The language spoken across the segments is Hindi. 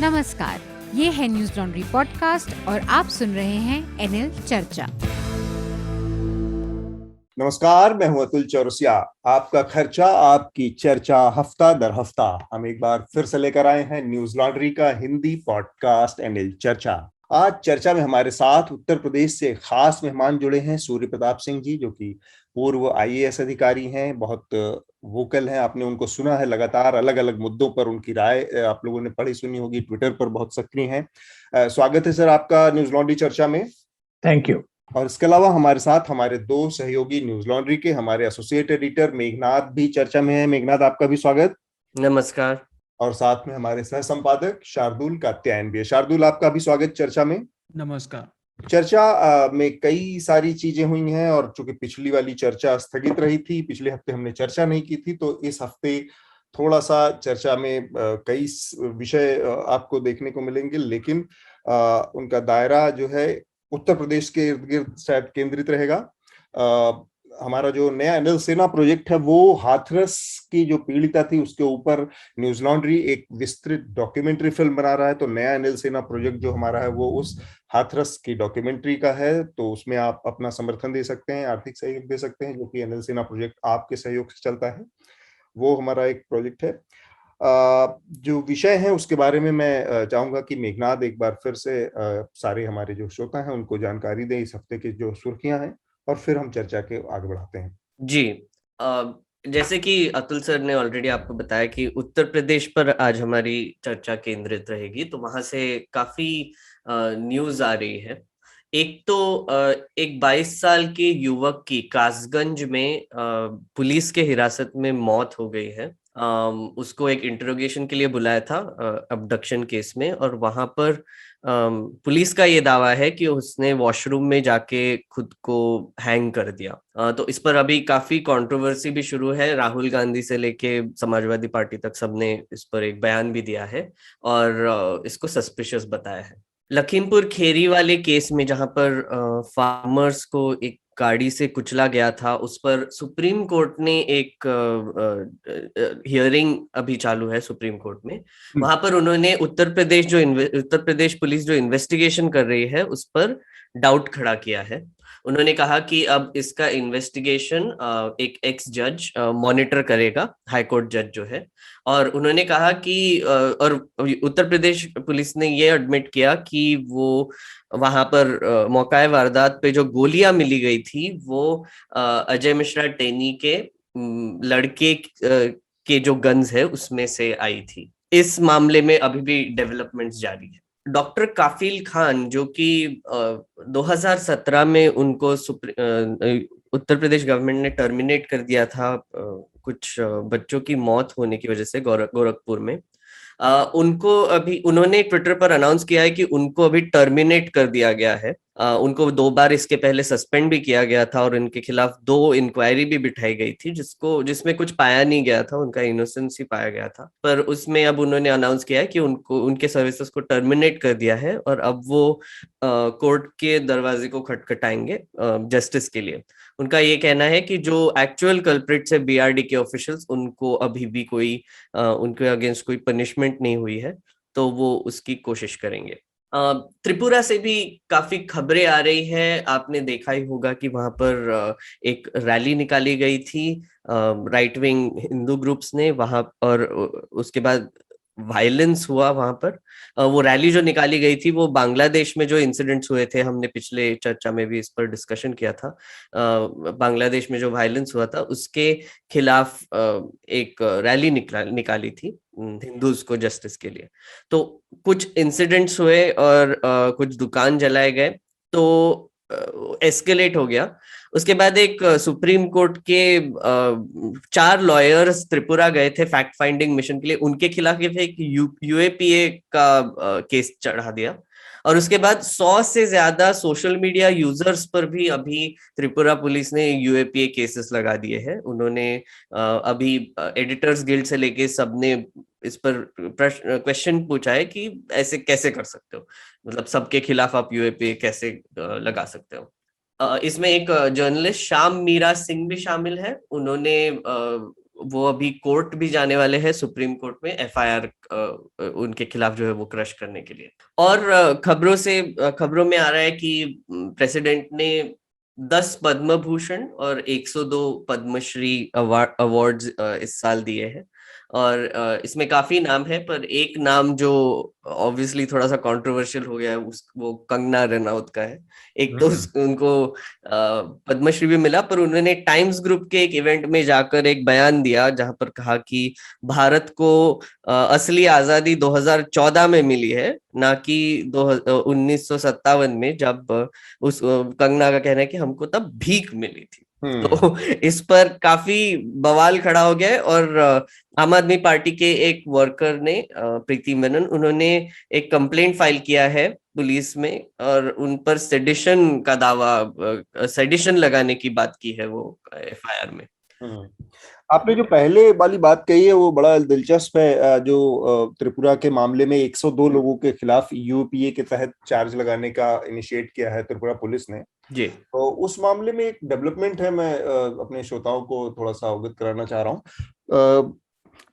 नमस्कार, ये है न्यूज लॉन्ड्री पॉडकास्ट और आप सुन रहे हैं एनएल चर्चा। नमस्कार, मैं हूं अतुल चौरसिया। आपका खर्चा आपकी चर्चा, हफ्ता दर हफ्ता हम एक बार फिर से लेकर आए हैं न्यूज लॉन्ड्री का हिंदी पॉडकास्ट एनएल चर्चा। आज चर्चा में हमारे साथ उत्तर प्रदेश से खास मेहमान जुड़े हैं, सूर्य प्रताप सिंह जी, जो कि पूर्व आईएएस अधिकारी हैं, बहुत वोकल हैं। आपने उनको सुना है, लगातार अलग अलग मुद्दों पर उनकी राय आप लोगों ने पढ़ी सुनी होगी, ट्विटर पर बहुत सक्रिय हैं। स्वागत है सर आपका न्यूज लॉन्ड्री चर्चा में। Thank you. और इसके अलावा हमारे साथ हमारे दो सहयोगी न्यूज लॉन्ड्री के, हमारे एसोसिएट एडिटर मेघनाथ भी चर्चा में है। मेघनाथ, आपका भी स्वागत। नमस्कार। और साथ में हमारे सह संपादक शार्दुल कात्यायन भी है। शार्दुल, आपका भी स्वागत चर्चा में। नमस्कार। चर्चा में कई सारी चीजें हुई हैं, और चूंकि पिछली वाली चर्चा स्थगित रही थी, पिछले हफ्ते हमने चर्चा नहीं की थी, तो इस हफ्ते थोड़ा सा चर्चा में कई विषय आपको देखने को मिलेंगे, लेकिन उनका दायरा जो है उत्तर प्रदेश के इर्द गिर्द शायद केंद्रित रहेगा। हमारा जो नया अनिल सेना प्रोजेक्ट है, वो हाथरस की जो पीड़िता थी उसके ऊपर न्यूज लॉन्ड्री एक विस्तृत डॉक्यूमेंट्री फिल्म बना रहा है। तो नया अनिल सेना प्रोजेक्ट जो हमारा है वो उस हाथरस की डॉक्यूमेंट्री का है, तो उसमें आप अपना समर्थन दे सकते हैं, आर्थिक सहयोग दे सकते हैं, जो कि अनिल सेना प्रोजेक्ट आपके सहयोग से चलता है। वो हमारा एक प्रोजेक्ट है। जो विषय है उसके बारे में मैं चाहूंगा कि मेघनाथ एक बार फिर से सारे हमारे जो श्रोता हैं उनको जानकारी दें इस हफ्ते की जो सुर्खियां हैं, और फिर हम चर्चा के आगे बढ़ाते हैं। जी, जैसे कि अतुल सर ने ऑलरेडी आपको बताया कि उत्तर प्रदेश पर आज हमारी चर्चा केंद्रित रहेगी, तो वहां से काफी न्यूज आ रही है। एक तो एक 22 साल के युवक की कासगंज में पुलिस के हिरासत में मौत हो गई है। उसको एक इंटरोगेशन के लिए बुलाया था अबडक्शन केस में, और वहां पर पुलिस का ये दावा है कि उसने वॉशरूम में जाके खुद को हैंग कर दिया। तो इस पर अभी काफी कंट्रोवर्सी भी शुरू है। राहुल गांधी से लेके समाजवादी पार्टी तक सबने इस पर एक बयान भी दिया है और इसको सस्पिशियस बताया है। लखीमपुर खीरी वाले केस में जहां पर फार्मर्स को एक गाड़ी से कुचला गया था, उस पर सुप्रीम कोर्ट ने एक हियरिंग अभी चालू है सुप्रीम कोर्ट में। वहां पर उन्होंने उत्तर प्रदेश पुलिस जो इन्वेस्टिगेशन कर रही है उस पर डाउट खड़ा किया है। उन्होंने कहा कि अब इसका इन्वेस्टिगेशन एक एक्स जज मॉनिटर करेगा, हाईकोर्ट जज जो है। और उन्होंने कहा कि और उत्तर प्रदेश पुलिस ने ये एडमिट किया कि वो वहां पर मौका वारदात पे जो गोलियां मिली गई थी वो अजय मिश्रा टेनी के लड़के के जो गन्स है उसमें से आई थी। इस मामले में अभी भी डेवलपमेंट्स जारी है। डॉक्टर काफिल खान, जो कि 2017 में उनको उत्तर प्रदेश गवर्नमेंट ने टर्मिनेट कर दिया था कुछ बच्चों की मौत होने की वजह से गोरखपुर में, उनको अभी उन्होंने ट्विटर पर अनाउंस किया है कि उनको अभी टर्मिनेट कर दिया गया है। उनको 2 बार इसके पहले सस्पेंड भी किया गया था और उनके खिलाफ 2 इंक्वायरी भी बिठाई गई थी, जिसमें कुछ पाया नहीं गया था, उनका इनोसेंस ही पाया गया था। पर उसमें अब उन्होंने अनाउंस किया है कि उनको उनके सर्विसेज को टर्मिनेट कर दिया है और अब वो कोर्ट के दरवाजे को खटखटाएंगे जस्टिस के लिए। उनका ये कहना है कि जो एक्चुअल कल्प्रिट्स है बीआरडी के ऑफिशियल्स, उनको अभी भी कोई उनके अगेंस्ट कोई पनिशमेंट नहीं हुई है, तो वो उसकी कोशिश करेंगे। त्रिपुरा से भी काफी खबरें आ रही है। आपने देखा ही होगा कि वहां पर एक रैली निकाली गई थी राइट विंग हिंदू ग्रुप्स ने वहां, और उसके बाद वायलेंस हुआ वहां पर। वो रैली जो निकाली गई थी वो बांग्लादेश में जो इंसिडेंट्स हुए थे, हमने पिछले चर्चा में भी इस पर डिस्कशन किया था। बांग्लादेश में जो वायलेंस हुआ था उसके खिलाफ एक रैली निकाली थी हिंदूज को जस्टिस के लिए। तो कुछ इंसिडेंट्स हुए और कुछ दुकान जलाए गए, तो एस्केलेट हो गया। उसके बाद एक सुप्रीम कोर्ट के 4 लॉयर्स त्रिपुरा गए थे फैक्ट फाइंडिंग मिशन के लिए। उनके खिलाफ एक यूएपीए का केस चढ़ा दिया। और उसके बाद 100 से ज्यादा सोशल मीडिया यूजर्स पर भी अभी त्रिपुरा पुलिस ने यूएपीए केसेस लगा दिए हैं। उन्होंने अभी एडिटर्स गिल्ड से लेके सबने इस पर क्वेश्चन पूछा है कि ऐसे कैसे कर सकते हो, मतलब सबके खिलाफ आप यूएपीए कैसे लगा सकते हो। इसमें एक जर्नलिस्ट श्याम मीरा सिंह भी शामिल है। उन्होंने वो अभी कोर्ट भी जाने वाले हैं, सुप्रीम कोर्ट में एफआईआर उनके खिलाफ जो है वो क्रश करने के लिए। और खबरों में आ रहा है कि प्रेसिडेंट ने 10 पद्म भूषण और 102 पद्मश्री अवार्ड्स इस साल दिए हैं। और इसमें काफी नाम है, पर एक नाम जो ऑब्वियसली थोड़ा सा कंट्रोवर्शियल हो गया है वो कंगना रनौत का है। एक तो उनको पद्मश्री भी मिला, पर उन्होंने टाइम्स ग्रुप के एक इवेंट में जाकर एक बयान दिया जहां पर कहा कि भारत को असली आजादी 2014 में मिली है, ना कि 1957 में, जब उस कंगना का कहना है कि हमको तब भीख मिली थी। तो इस पर काफी बवाल खड़ा हो गया है। और आम आदमी पार्टी के एक वर्कर ने, प्रीति मेनन, उन्होंने एक कंप्लेंट फाइल किया है पुलिस में और उन पर सेडिशन का दावा, सेडिशन लगाने की बात की है वो एफआईआर में। आपने जो पहले वाली बात कही है वो बड़ा दिलचस्प है, जो त्रिपुरा के मामले में 102 लोगों के खिलाफ यूपीए के तहत चार्ज लगाने का इनिशिएट किया है त्रिपुरा पुलिस ने जी। तो उस मामले में एक डेवलपमेंट है, मैं अपने श्रोताओं को थोड़ा सा अवगत कराना चाह रहा हूँ।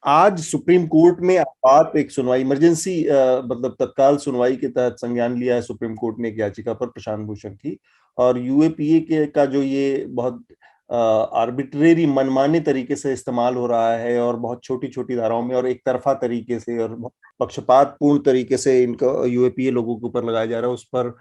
आज सुप्रीम कोर्ट में आपात एक सुनवाई, इमरजेंसी मतलब तत्काल सुनवाई के तहत संज्ञान लिया है सुप्रीम कोर्ट ने एक याचिका पर प्रशांत भूषण की। और यूएपीए के का जो ये बहुत आर्बिट्रेरी मनमाने तरीके से इस्तेमाल हो रहा है और बहुत छोटी छोटी धाराओं में और एक तरफा तरीके से और पक्षपात पूर्ण तरीके से इनका यूएपीए लोगों के ऊपर लगाया जा रहा है, उस पर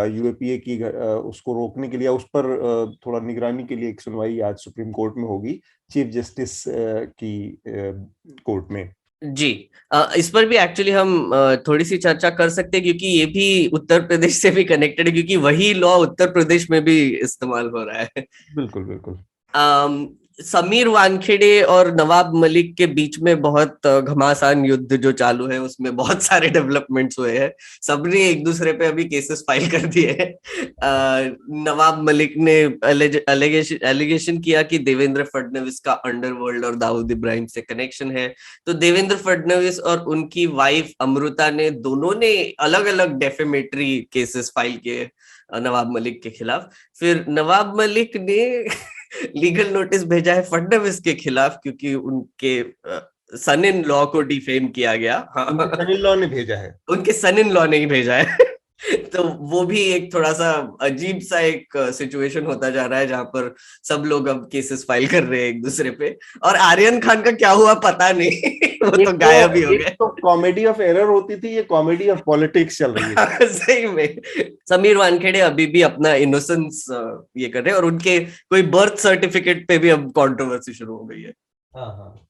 यूएपीए की उसको रोकने के लिए, उस पर थोड़ा निगरानी के लिए एक सुनवाई आज सुप्रीम कोर्ट में होगी, चीफ जस्टिस की कोर्ट में। जी, इस पर भी एक्चुअली हम थोड़ी सी चर्चा कर सकते हैं, क्योंकि ये भी उत्तर प्रदेश से भी कनेक्टेड है, क्योंकि वही लॉ उत्तर प्रदेश में भी इस्तेमाल हो रहा है। बिल्कुल बिल्कुल। समीर वानखेड़े और नवाब मलिक के बीच में बहुत घमासान युद्ध जो चालू है, उसमें बहुत सारे डेवलपमेंट्स हुए हैं। सबने एक दूसरे पे अभी केसेस फाइल कर दिए हैं। नवाब मलिक ने एलिगेशन किया कि देवेंद्र फडणवीस का अंडरवर्ल्ड और दाऊद इब्राहिम से कनेक्शन है। तो देवेंद्र फडणवीस और उनकी वाइफ अमृता ने दोनों ने अलग अलग डेफेमेटरी केसेस फाइल किए नवाब मलिक के खिलाफ। फिर नवाब मलिक ने लीगल नोटिस भेजा है फडणवीस के खिलाफ, क्योंकि उनके सन इन लॉ को डिफेम किया गया। सन इन लॉ ने भेजा है, उनके सन इन लॉ ने ही भेजा है। तो वो भी एक थोड़ा सा अजीब सा एक सिचुएशन होता जा रहा है, जहां पर सब लोग अब केसेस फाइल कर रहे हैं एक दूसरे पे। और आर्यन खान का क्या हुआ पता नहीं। वो तो गायब ही हो गए। तो कॉमेडी ऑफ एरर होती थी, ये कॉमेडी ऑफ पॉलिटिक्स चल रही है। सही में समीर वानखेड़े अभी भी अपना इनोसेंस ये कर रहे हैं, और उनके कोई बर्थ सर्टिफिकेट पे भी अब कंट्रोवर्सी शुरू हो गई है। हाँ।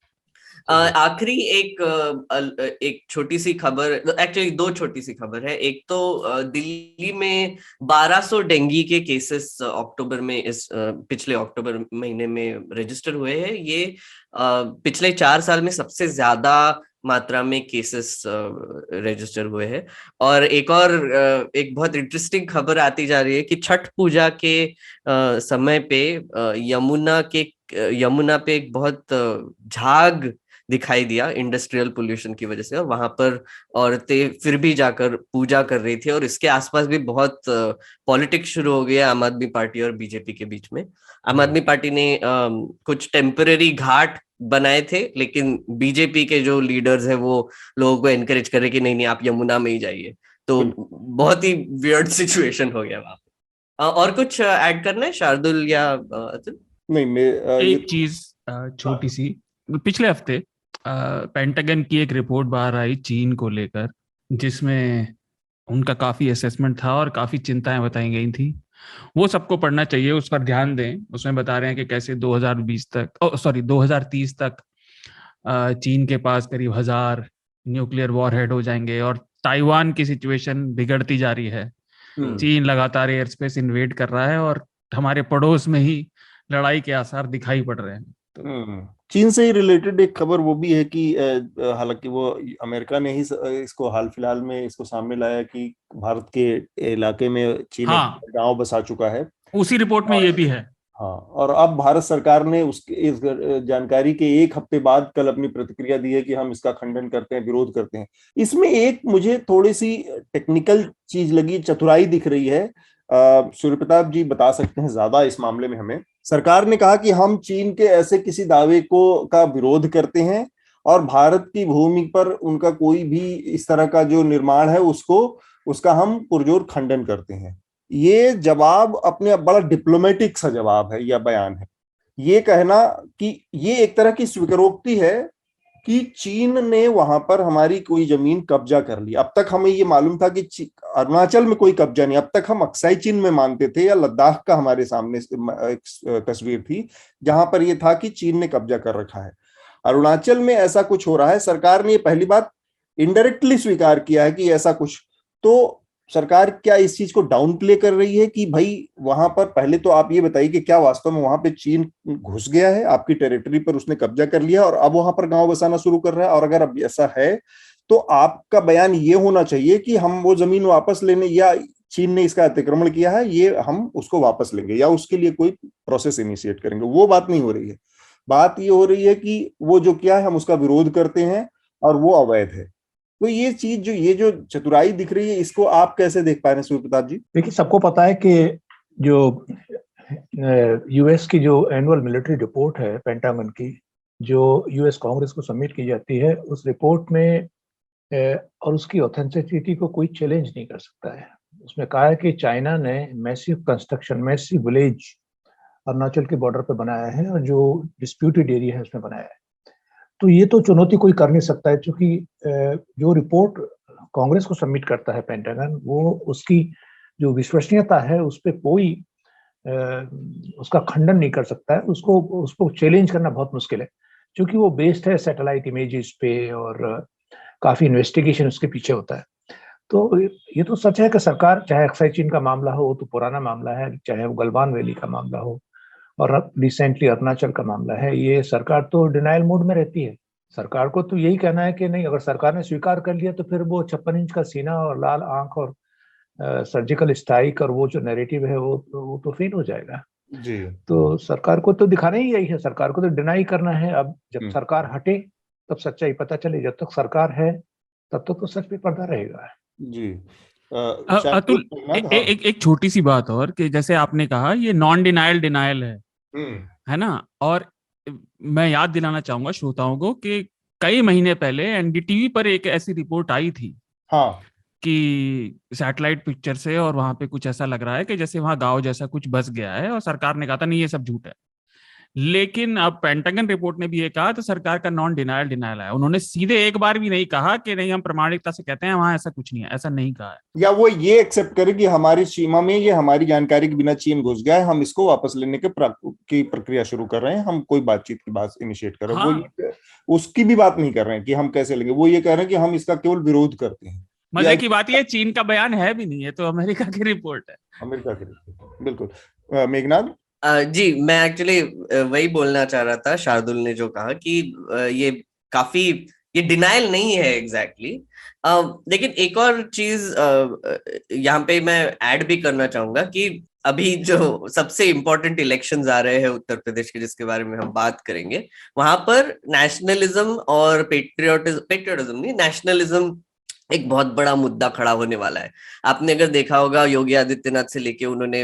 आखिरी एक छोटी सी खबर, एक्चुअली दो छोटी सी खबर है। एक तो दिल्ली में 1200 डेंगू के केसेस अक्टूबर में, इस पिछले अक्टूबर महीने में रजिस्टर हुए हैं। ये पिछले 4 साल में सबसे ज्यादा मात्रा में केसेस रजिस्टर हुए हैं। और एक बहुत इंटरेस्टिंग खबर आती जा रही है कि छठ पूजा के समय पे यमुना पे एक बहुत झाग दिखाई दिया इंडस्ट्रियल पोल्यूशन की वजह से, और वहां पर औरतें फिर भी जाकर पूजा कर रही थी। और इसके आसपास भी बहुत पॉलिटिक्स शुरू हो गया आम आदमी पार्टी और बीजेपी के बीच में। आम आदमी पार्टी ने कुछ टेम्पररी घाट बनाए थे, लेकिन बीजेपी के जो लीडर्स हैं वो लोगों को एनकरेज कर रहे कि नहीं आप यमुना में ही जाइए। तो बहुत ही वियर्ड सिचुएशन हो गया वहां पे। और कुछ ऐड करना है शार्दुल या अतुल? नहीं, मैं एक चीज छोटी सी, पिछले हफ्ते पेंटागन की एक रिपोर्ट बाहर आई चीन को लेकर, जिसमें उनका काफी असेसमेंट था और काफी चिंताएं बताई गई थी। वो सबको पढ़ना चाहिए, उस पर ध्यान दें। उसमें बता रहे हैं कि कैसे 2030 तक चीन के पास करीब 1000 न्यूक्लियर वॉरहेड हो जाएंगे, और ताइवान की सिचुएशन बिगड़ती जा रही है। चीन लगातार एयर स्पेस इन्वेड कर रहा है और हमारे पड़ोस में ही लड़ाई के आसार दिखाई पड़ रहे हैं। तो चीन से ही रिलेटेड एक खबर वो भी है कि हालांकि वो अमेरिका ने ही इसको हाल फिलहाल में इसको सामने लाया कि भारत के इलाके में चीन गांव बसा चुका है। उसी रिपोर्ट में ये भी है। हाँ, और अब भारत सरकार ने इस जानकारी के एक हफ्ते बाद कल अपनी प्रतिक्रिया दी है कि हम इसका खंडन करते हैं, विरोध करते हैं। इसमें एक मुझे थोड़ी सी टेक्निकल चीज लगी, चतुराई दिख रही है। सूर्य प्रताप जी बता सकते हैं ज्यादा इस मामले में हमें। सरकार ने कहा कि हम चीन के ऐसे किसी दावे का विरोध करते हैं और भारत की भूमि पर उनका कोई भी इस तरह का जो निर्माण है उसका हम पुरजोर खंडन करते हैं। ये जवाब अपने बड़ा डिप्लोमेटिक सा जवाब है या बयान है। ये कहना कि ये एक तरह की स्वीकारोक्ति है कि चीन ने वहां पर हमारी कोई जमीन कब्जा कर ली। अब तक हमें ये मालूम था कि अरुणाचल में कोई कब्जा नहीं, अब तक हम अक्साई चीन में मानते थे, या लद्दाख का हमारे सामने एक तस्वीर थी जहां पर यह था कि चीन ने कब्जा कर रखा है। अरुणाचल में ऐसा कुछ हो रहा है, सरकार ने पहली बात इनडायरेक्टली स्वीकार किया है कि ऐसा कुछ। तो सरकार क्या इस चीज को डाउन प्ले कर रही है कि भाई वहां पर, पहले तो आप ये बताइए कि क्या वास्तव में वहां पे चीन घुस गया है, आपकी टेरिटरी पर उसने कब्जा कर लिया और अब वहां पर गांव बसाना शुरू कर रहा है? और अगर अब ऐसा है तो आपका बयान ये होना चाहिए कि हम वो जमीन वापस लेने, या चीन ने इसका अतिक्रमण किया है, ये हम उसको वापस लेंगे या उसके लिए कोई प्रोसेस इनिशिएट करेंगे। वो बात नहीं हो रही है। बात ये हो रही है कि वो जो क्या है हम उसका विरोध करते हैं और वो अवैध है। तो ये चीज ये जो चतुराई दिख रही है, इसको आप कैसे देख पा रहे हैं सूर्य प्रताप जी? देखिए, सबको पता है कि जो यूएस की जो एनुअल मिलिट्री रिपोर्ट है पेंटागन की, जो यूएस कांग्रेस को सबमिट की जाती है, उस रिपोर्ट में और उसकी ऑथेंटिसिटी को कोई चैलेंज नहीं कर सकता है। उसमें कहा है कि चाइना ने massive construction, massive village Arunachal के बॉर्डर पे बनाया है और जो डिस्प्यूटेड एरिया है उसमें बनाया है। तो ये तो चुनौती कोई कर नहीं सकता है, क्योंकि जो रिपोर्ट कांग्रेस को सबमिट करता है पेंटागन, वो उसकी जो विश्वसनीयता है उस पर कोई उसका खंडन नहीं कर सकता है। उसको चैलेंज करना बहुत मुश्किल है, क्योंकि वो बेस्ड है सैटेलाइट इमेजेस पे और काफी इन्वेस्टिगेशन उसके पीछे होता है। तो ये तो सच है कि सरकार, चाहे अक्साई चीन का मामला हो, वो तो पुराना मामला है, चाहे वो गलवान वैली का मामला हो और रिसेंटली अरुणाचल का मामला है, ये सरकार तो डिनाइल मोड में रहती है। सरकार को तो यही कहना है कि नहीं, अगर सरकार ने स्वीकार कर लिया तो फिर वो 56 इंच का सीना और लाल आंख और सर्जिकल स्ट्राइक और वो जो नैरेटिव है वो तो फेल हो जाएगा जी। तो सरकार को तो दिखाना ही यही है, सरकार को तो डिनाई करना है। अब जब सरकार हटे तब सच्चाई पता चले, जब तक सरकार है तब तक तो सच पे पर्दा रहेगा। जी। अतुल, एक छोटी सी बात और, कि जैसे आपने कहा ये नॉन डिनाइल है ना, और मैं याद दिलाना चाहूंगा श्रोताओं को कि कई महीने पहले एनडीटीवी पर एक ऐसी रिपोर्ट आई थी, हाँ, कि सैटेलाइट पिक्चर से, और वहां पे कुछ ऐसा लग रहा है कि जैसे वहां गांव जैसा कुछ बस गया है, और सरकार ने कहा था नहीं ये सब झूठ है। लेकिन अब पेंटागन रिपोर्ट ने भी ये कहा, तो सरकार का नॉन डिनायल है। उन्होंने सीधे एक बार भी नहीं कहा कि नहीं हम प्रामाणिकता से कहते हैं वहां ऐसा कुछ नहीं है, ऐसा नहीं कहा है। या वो ये एक्सेप्ट करे कि हमारी सीमा में ये हमारी जानकारी के बिना चीन घुस गया है, हम इसको वापस लेने की प्रक्रिया शुरू कर रहे हैं, हम कोई बातचीत की बात इनिशिएट कर रहे हैं। वो उसकी भी बात नहीं कर रहे हैं कि हम कैसे लेंगे, वो ये कह रहे हैं कि हम इसका केवल विरोध करते हैं। मजे की बात ये चीन का बयान है भी नहीं है, तो अमेरिका की रिपोर्ट है। अमेरिका की रिपोर्ट, बिल्कुल। मेघनाथ जी, मैं एक्चुअली वही बोलना चाह रहा था, शार्दुल ने जो कहा कि ये डिनायल नहीं है एग्जैक्टली। लेकिन एक और चीज यहाँ पे मैं ऐड भी करना चाहूंगा कि अभी जो सबसे इम्पोर्टेंट इलेक्शंस आ रहे हैं उत्तर प्रदेश के, जिसके बारे में हम बात करेंगे, वहां पर नेशनलिज्म और पेट्रियोटिज्म नहीं, नेशनलिज्म एक बहुत बड़ा मुद्दा खड़ा होने वाला है। आपने अगर देखा होगा, योगी आदित्यनाथ से लेके उन्होंने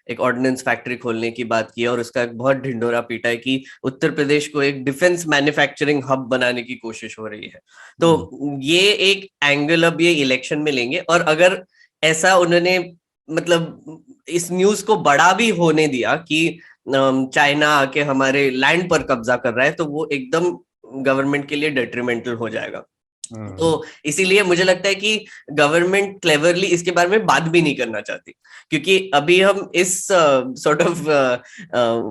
एक ऑर्डिनेंस फैक्ट्री खोलने की बात की है और उसका एक बहुत ढिंढोरा पीटा है कि उत्तर प्रदेश को एक डिफेंस मैन्युफैक्चरिंग हब बनाने की कोशिश हो रही है। तो ये एक एंगल अब ये इलेक्शन में लेंगे, और अगर ऐसा उन्होंने मतलब इस न्यूज को बड़ा भी होने दिया कि चाइना आके हमारे लैंड पर कब्जा कर रहा है, तो वो एकदम गवर्नमेंट के लिए डेट्रीमेंटल हो जाएगा। तो इसीलिए मुझे लगता है कि गवर्नमेंट क्लेवरली इसके बारे में बात भी नहीं करना चाहती, क्योंकि अभी हम इस सॉर्ट ऑफ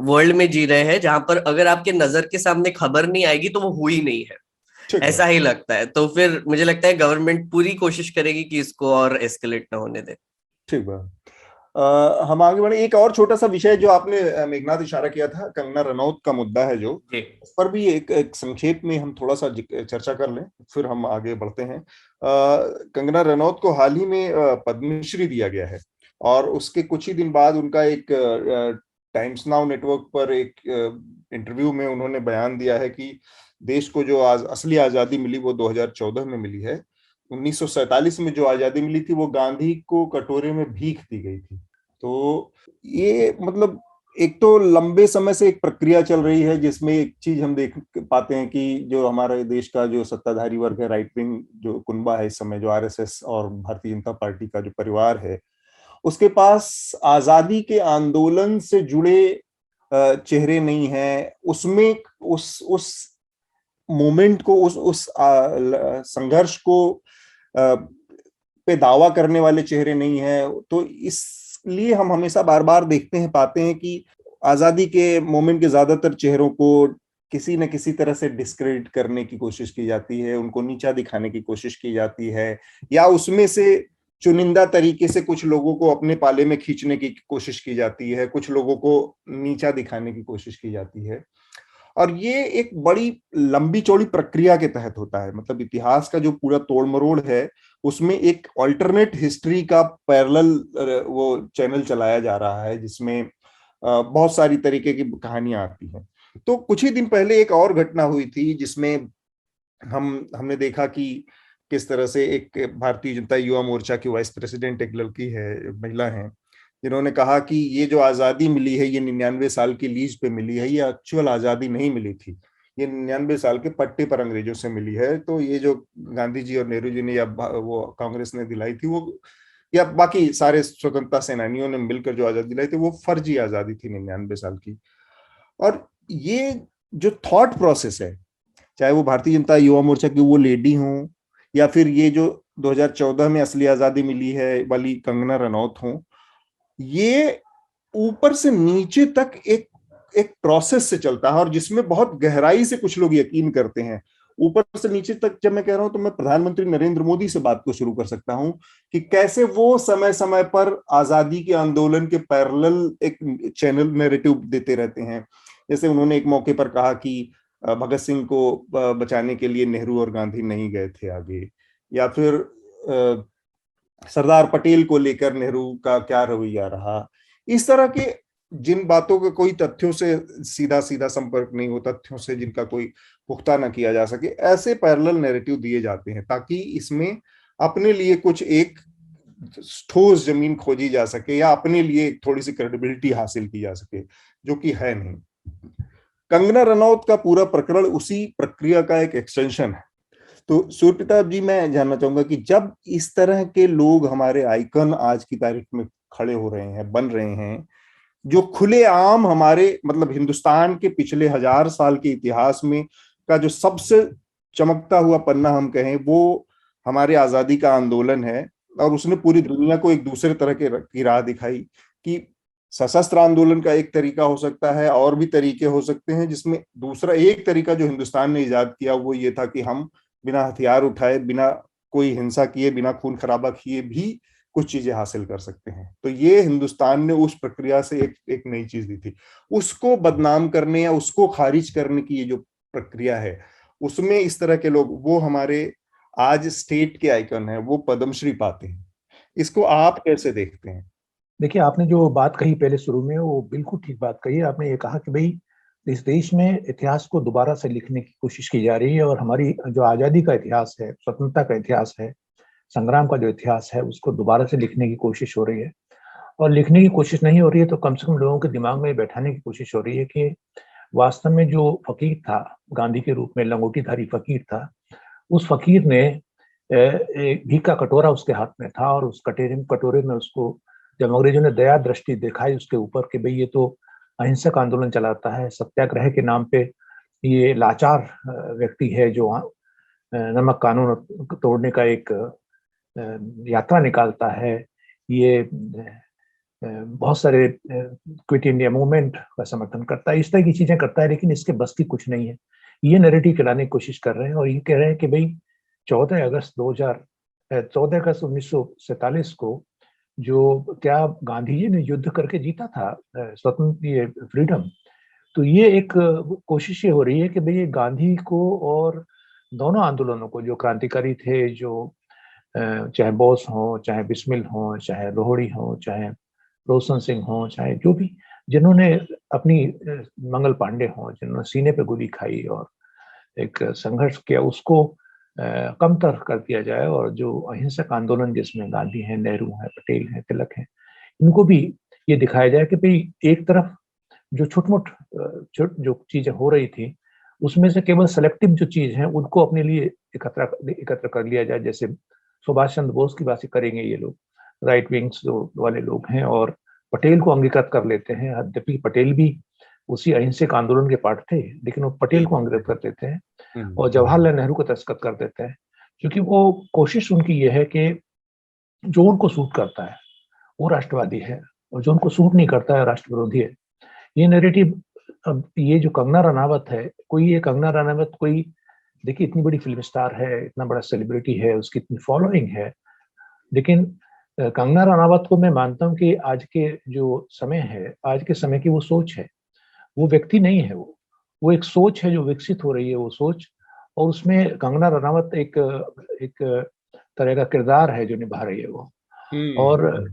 वर्ल्ड में जी रहे हैं जहां पर अगर आपके नजर के सामने खबर नहीं आएगी तो वो हुई नहीं है, ऐसा ही लगता है। तो फिर मुझे लगता है गवर्नमेंट पूरी कोशिश करेगी कि इसको और एस्केलेट ना होने दे। ठीक है, हम आगे बढ़े। एक और छोटा सा विषय जो आपने मेघनाथ इशारा किया था, कंगना रनौत का मुद्दा है, जो उस पर भी एक संक्षेप में हम थोड़ा सा चर्चा कर लें, फिर हम आगे बढ़ते हैं। कंगना रनौत को हाल ही में पद्मश्री दिया गया है, और उसके कुछ ही दिन बाद उनका एक टाइम्स नाउ नेटवर्क पर एक इंटरव्यू में उन्होंने बयान दिया है कि देश को जो असली आजादी मिली वो 2014 में मिली है। 1947 में जो आजादी मिली थी वो गांधी को कटोरे में भीख दी गई थी। तो ये मतलब एक तो लंबे समय से एक प्रक्रिया चल रही है जिसमें एक चीज हम देख पाते हैं कि जो हमारे देश का जो सत्ताधारी वर्ग है, राइट विंग जो कुनबा है इस समय, जो आरएसएस और भारतीय जनता पार्टी का जो परिवार है, उसके पास आजादी के आंदोलन से जुड़े चेहरे नहीं है। उसमें उस मोमेंट को, उस संघर्ष को पे दावा करने वाले चेहरे नहीं है। तो इसलिए हम हमेशा बार बार देखते हैं, पाते हैं कि आजादी के मोमेंट के ज्यादातर चेहरों को किसी न किसी तरह से डिस्क्रेडिट करने की कोशिश की जाती है, उनको नीचा दिखाने की कोशिश की जाती है, या उसमें से चुनिंदा तरीके से कुछ लोगों को अपने पाले में खींचने की कोशिश की जाती है, कुछ लोगों को नीचा दिखाने की कोशिश की जाती है। और ये एक बड़ी लंबी चौड़ी प्रक्रिया के तहत होता है। मतलब इतिहास का जो पूरा तोड़ मरोड़ है उसमें एक अल्टरनेट हिस्ट्री का पैरेलल वो चैनल चलाया जा रहा है, जिसमें बहुत सारी तरीके की कहानियां आती हैं। तो कुछ ही दिन पहले एक और घटना हुई थी जिसमें हमने देखा कि किस तरह से एक भारतीय जनता युवा मोर्चा की वाइस प्रेसिडेंट, एक लड़की है, महिला है, जिन्होंने कहा कि ये जो आजादी मिली है ये 99 साल की लीज पे मिली है, ये एक्चुअल आजादी नहीं मिली थी, ये 99 साल के पट्टे पर अंग्रेजों से मिली है। तो ये जो गांधी जी और नेहरू जी ने या वो कांग्रेस ने दिलाई थी, वो या बाकी सारे स्वतंत्रता सेनानियों ने मिलकर जो आजादी दिलाई थी, वो फर्जी आजादी थी 99 साल की। और ये जो थॉट प्रोसेस है, चाहे वो भारतीय जनता युवा मोर्चा की वो लेडी हो, या फिर ये जो 2014 में असली आजादी मिली है वाली कंगना रनौत हो, ये ऊपर से नीचे तक एक प्रोसेस से चलता है, और जिसमें बहुत गहराई से कुछ लोग यकीन करते हैं। ऊपर से नीचे तक जब मैं कह रहा हूं तो मैं प्रधानमंत्री नरेंद्र मोदी से बात को शुरू कर सकता हूं कि कैसे वो समय समय पर आजादी के आंदोलन के पैरेलल एक चैनल नैरेटिव देते रहते हैं। जैसे उन्होंने एक मौके पर कहा कि भगत सिंह को बचाने के लिए नेहरू और गांधी नहीं गए थे आगे, या फिर सरदार पटेल को लेकर नेहरू का क्या रवैया रहा। इस तरह के जिन बातों का कोई तथ्यों से सीधा सीधा संपर्क नहीं हो, तथ्यों से जिनका कोई पुख्ता न किया जा सके, ऐसे पैरेलल नैरेटिव दिए जाते हैं ताकि इसमें अपने लिए कुछ एक ठोस जमीन खोजी जा सके, या अपने लिए थोड़ी सी क्रेडिबिलिटी हासिल की जा सके, जो कि है नहीं। कंगना रनौत का पूरा प्रकरण उसी प्रक्रिया का एक एक्सटेंशन है। तो सूर्य प्रताप जी, मैं जानना चाहूंगा कि जब इस तरह के लोग हमारे आइकन आज की तारीख में खड़े हो रहे हैं, बन रहे हैं, जो खुलेआम हमारे मतलब हिंदुस्तान के पिछले 1000 साल के इतिहास में का जो सबसे चमकता हुआ पन्ना हम कहें वो हमारे आजादी का आंदोलन है, और उसने पूरी दुनिया को एक दूसरे तरह की राह दिखाई कि सशस्त्र आंदोलन का एक तरीका हो सकता है, और भी तरीके हो सकते हैं, जिसमें दूसरा एक तरीका जो हिंदुस्तान ने इजाद किया वो ये था कि हम बिना हथियार उठाए, बिना कोई हिंसा किए, बिना खून खराबा किए भी कुछ चीजें हासिल कर सकते हैं। तो ये हिंदुस्तान ने उस प्रक्रिया से एक नई चीज दी थी। उसको बदनाम करने या उसको खारिज करने की ये जो प्रक्रिया है, उसमें इस तरह के लोग, वो हमारे आज स्टेट के आइकन है, वो पद्मश्री पाते हैं। इसको आप कैसे देखते हैं? देखिए, आपने जो बात कही पहले शुरू में वो बिल्कुल ठीक बात कही। आपने ये कहा कि भाई इस देश में इतिहास को दोबारा से लिखने की कोशिश की जा रही है, और हमारी जो आज़ादी का इतिहास है, स्वतंत्रता का इतिहास है, संग्राम का जो इतिहास है, उसको दोबारा से लिखने की कोशिश हो रही है। और लिखने की कोशिश नहीं हो रही है तो कम से कम लोगों के दिमाग में बैठाने की कोशिश हो रही है कि वास्तव में जो फकीर था, गांधी के रूप में लंगोटीधारी फकीर था, उस फकीर ने एक भीख का कटोरा उसके हाथ में था, और उस कटोरे में उसको जब अंग्रेजों ने दया दृष्टि दिखाई उसके ऊपर कि भाई ये तो अहिंसक आंदोलन चलाता है, सत्याग्रह के नाम पे ये लाचार व्यक्ति है जो नमक कानून तोड़ने का एक यात्रा निकालता है, ये बहुत सारे क्विट इंडिया मूवमेंट का समर्थन करता है, इस तरह की चीजें करता है, लेकिन इसके बस की कुछ नहीं है। ये नैरेटिव चलाने की कोशिश कर रहे हैं, और ये कह रहे हैं कि भाई 14 अगस्त 1947 को जो क्या गांधी जी ने युद्ध करके जीता था स्वतंत्र फ्रीडम, तो ये एक कोशिश ये हो रही है कि भाई गांधी को और दोनों आंदोलनों को, जो क्रांतिकारी थे, जो चाहे बोस हो, चाहे बिस्मिल हो, चाहे लोहड़ी हो, चाहे रोशन सिंह हो, चाहे जो भी जिन्होंने अपनी मंगल पांडे हो, जिन्होंने सीने पे गोली खाई और एक संघर्ष किया, उसको कमतर कर दिया जाए, और जो अहिंसक आंदोलन जिसमें गांधी हैं, नेहरू हैं, पटेल हैं, तिलक हैं, इनको भी ये दिखाया जाए कि भाई एक तरफ जो जो चीजें हो रही थी उसमें से केवल सेलेक्टिव जो चीज है उनको अपने लिए एकत्र कर लिया जाए। जैसे सुभाष चंद्र बोस की बात करेंगे ये लोग, राइट विंग्स जो वाले लोग हैं, और पटेल को अंगीकृत कर लेते हैं। यद्यपि पटेल भी उसी अहिंसक आंदोलन के पार्ट थे, लेकिन वो पटेल को अंगीकृत कर देते हैं और जवाहरलाल नेहरू को तस्कत कर देते हैं, क्योंकि वो कोशिश उनकी ये है कि जो उनको सूट करता है वो राष्ट्रवादी है और जो उनको सूट नहीं करता है राष्ट्र विरोधी है। ये नैरेटिव, अब ये जो कंगना रनावत है, कोई देखिए इतनी बड़ी फिल्म स्टार है, इतना बड़ा सेलिब्रिटी है, उसकी इतनी फॉलोइंग है, लेकिन कंगना रनावत को मैं मानता हूँ कि आज के जो समय है, आज के समय की वो सोच है, वो व्यक्ति नहीं है, वो एक सोच है जो विकसित हो रही है, वो सोच। और उसमें कंगना रनावत एक तरह का किरदार है जो निभा रही है वो। और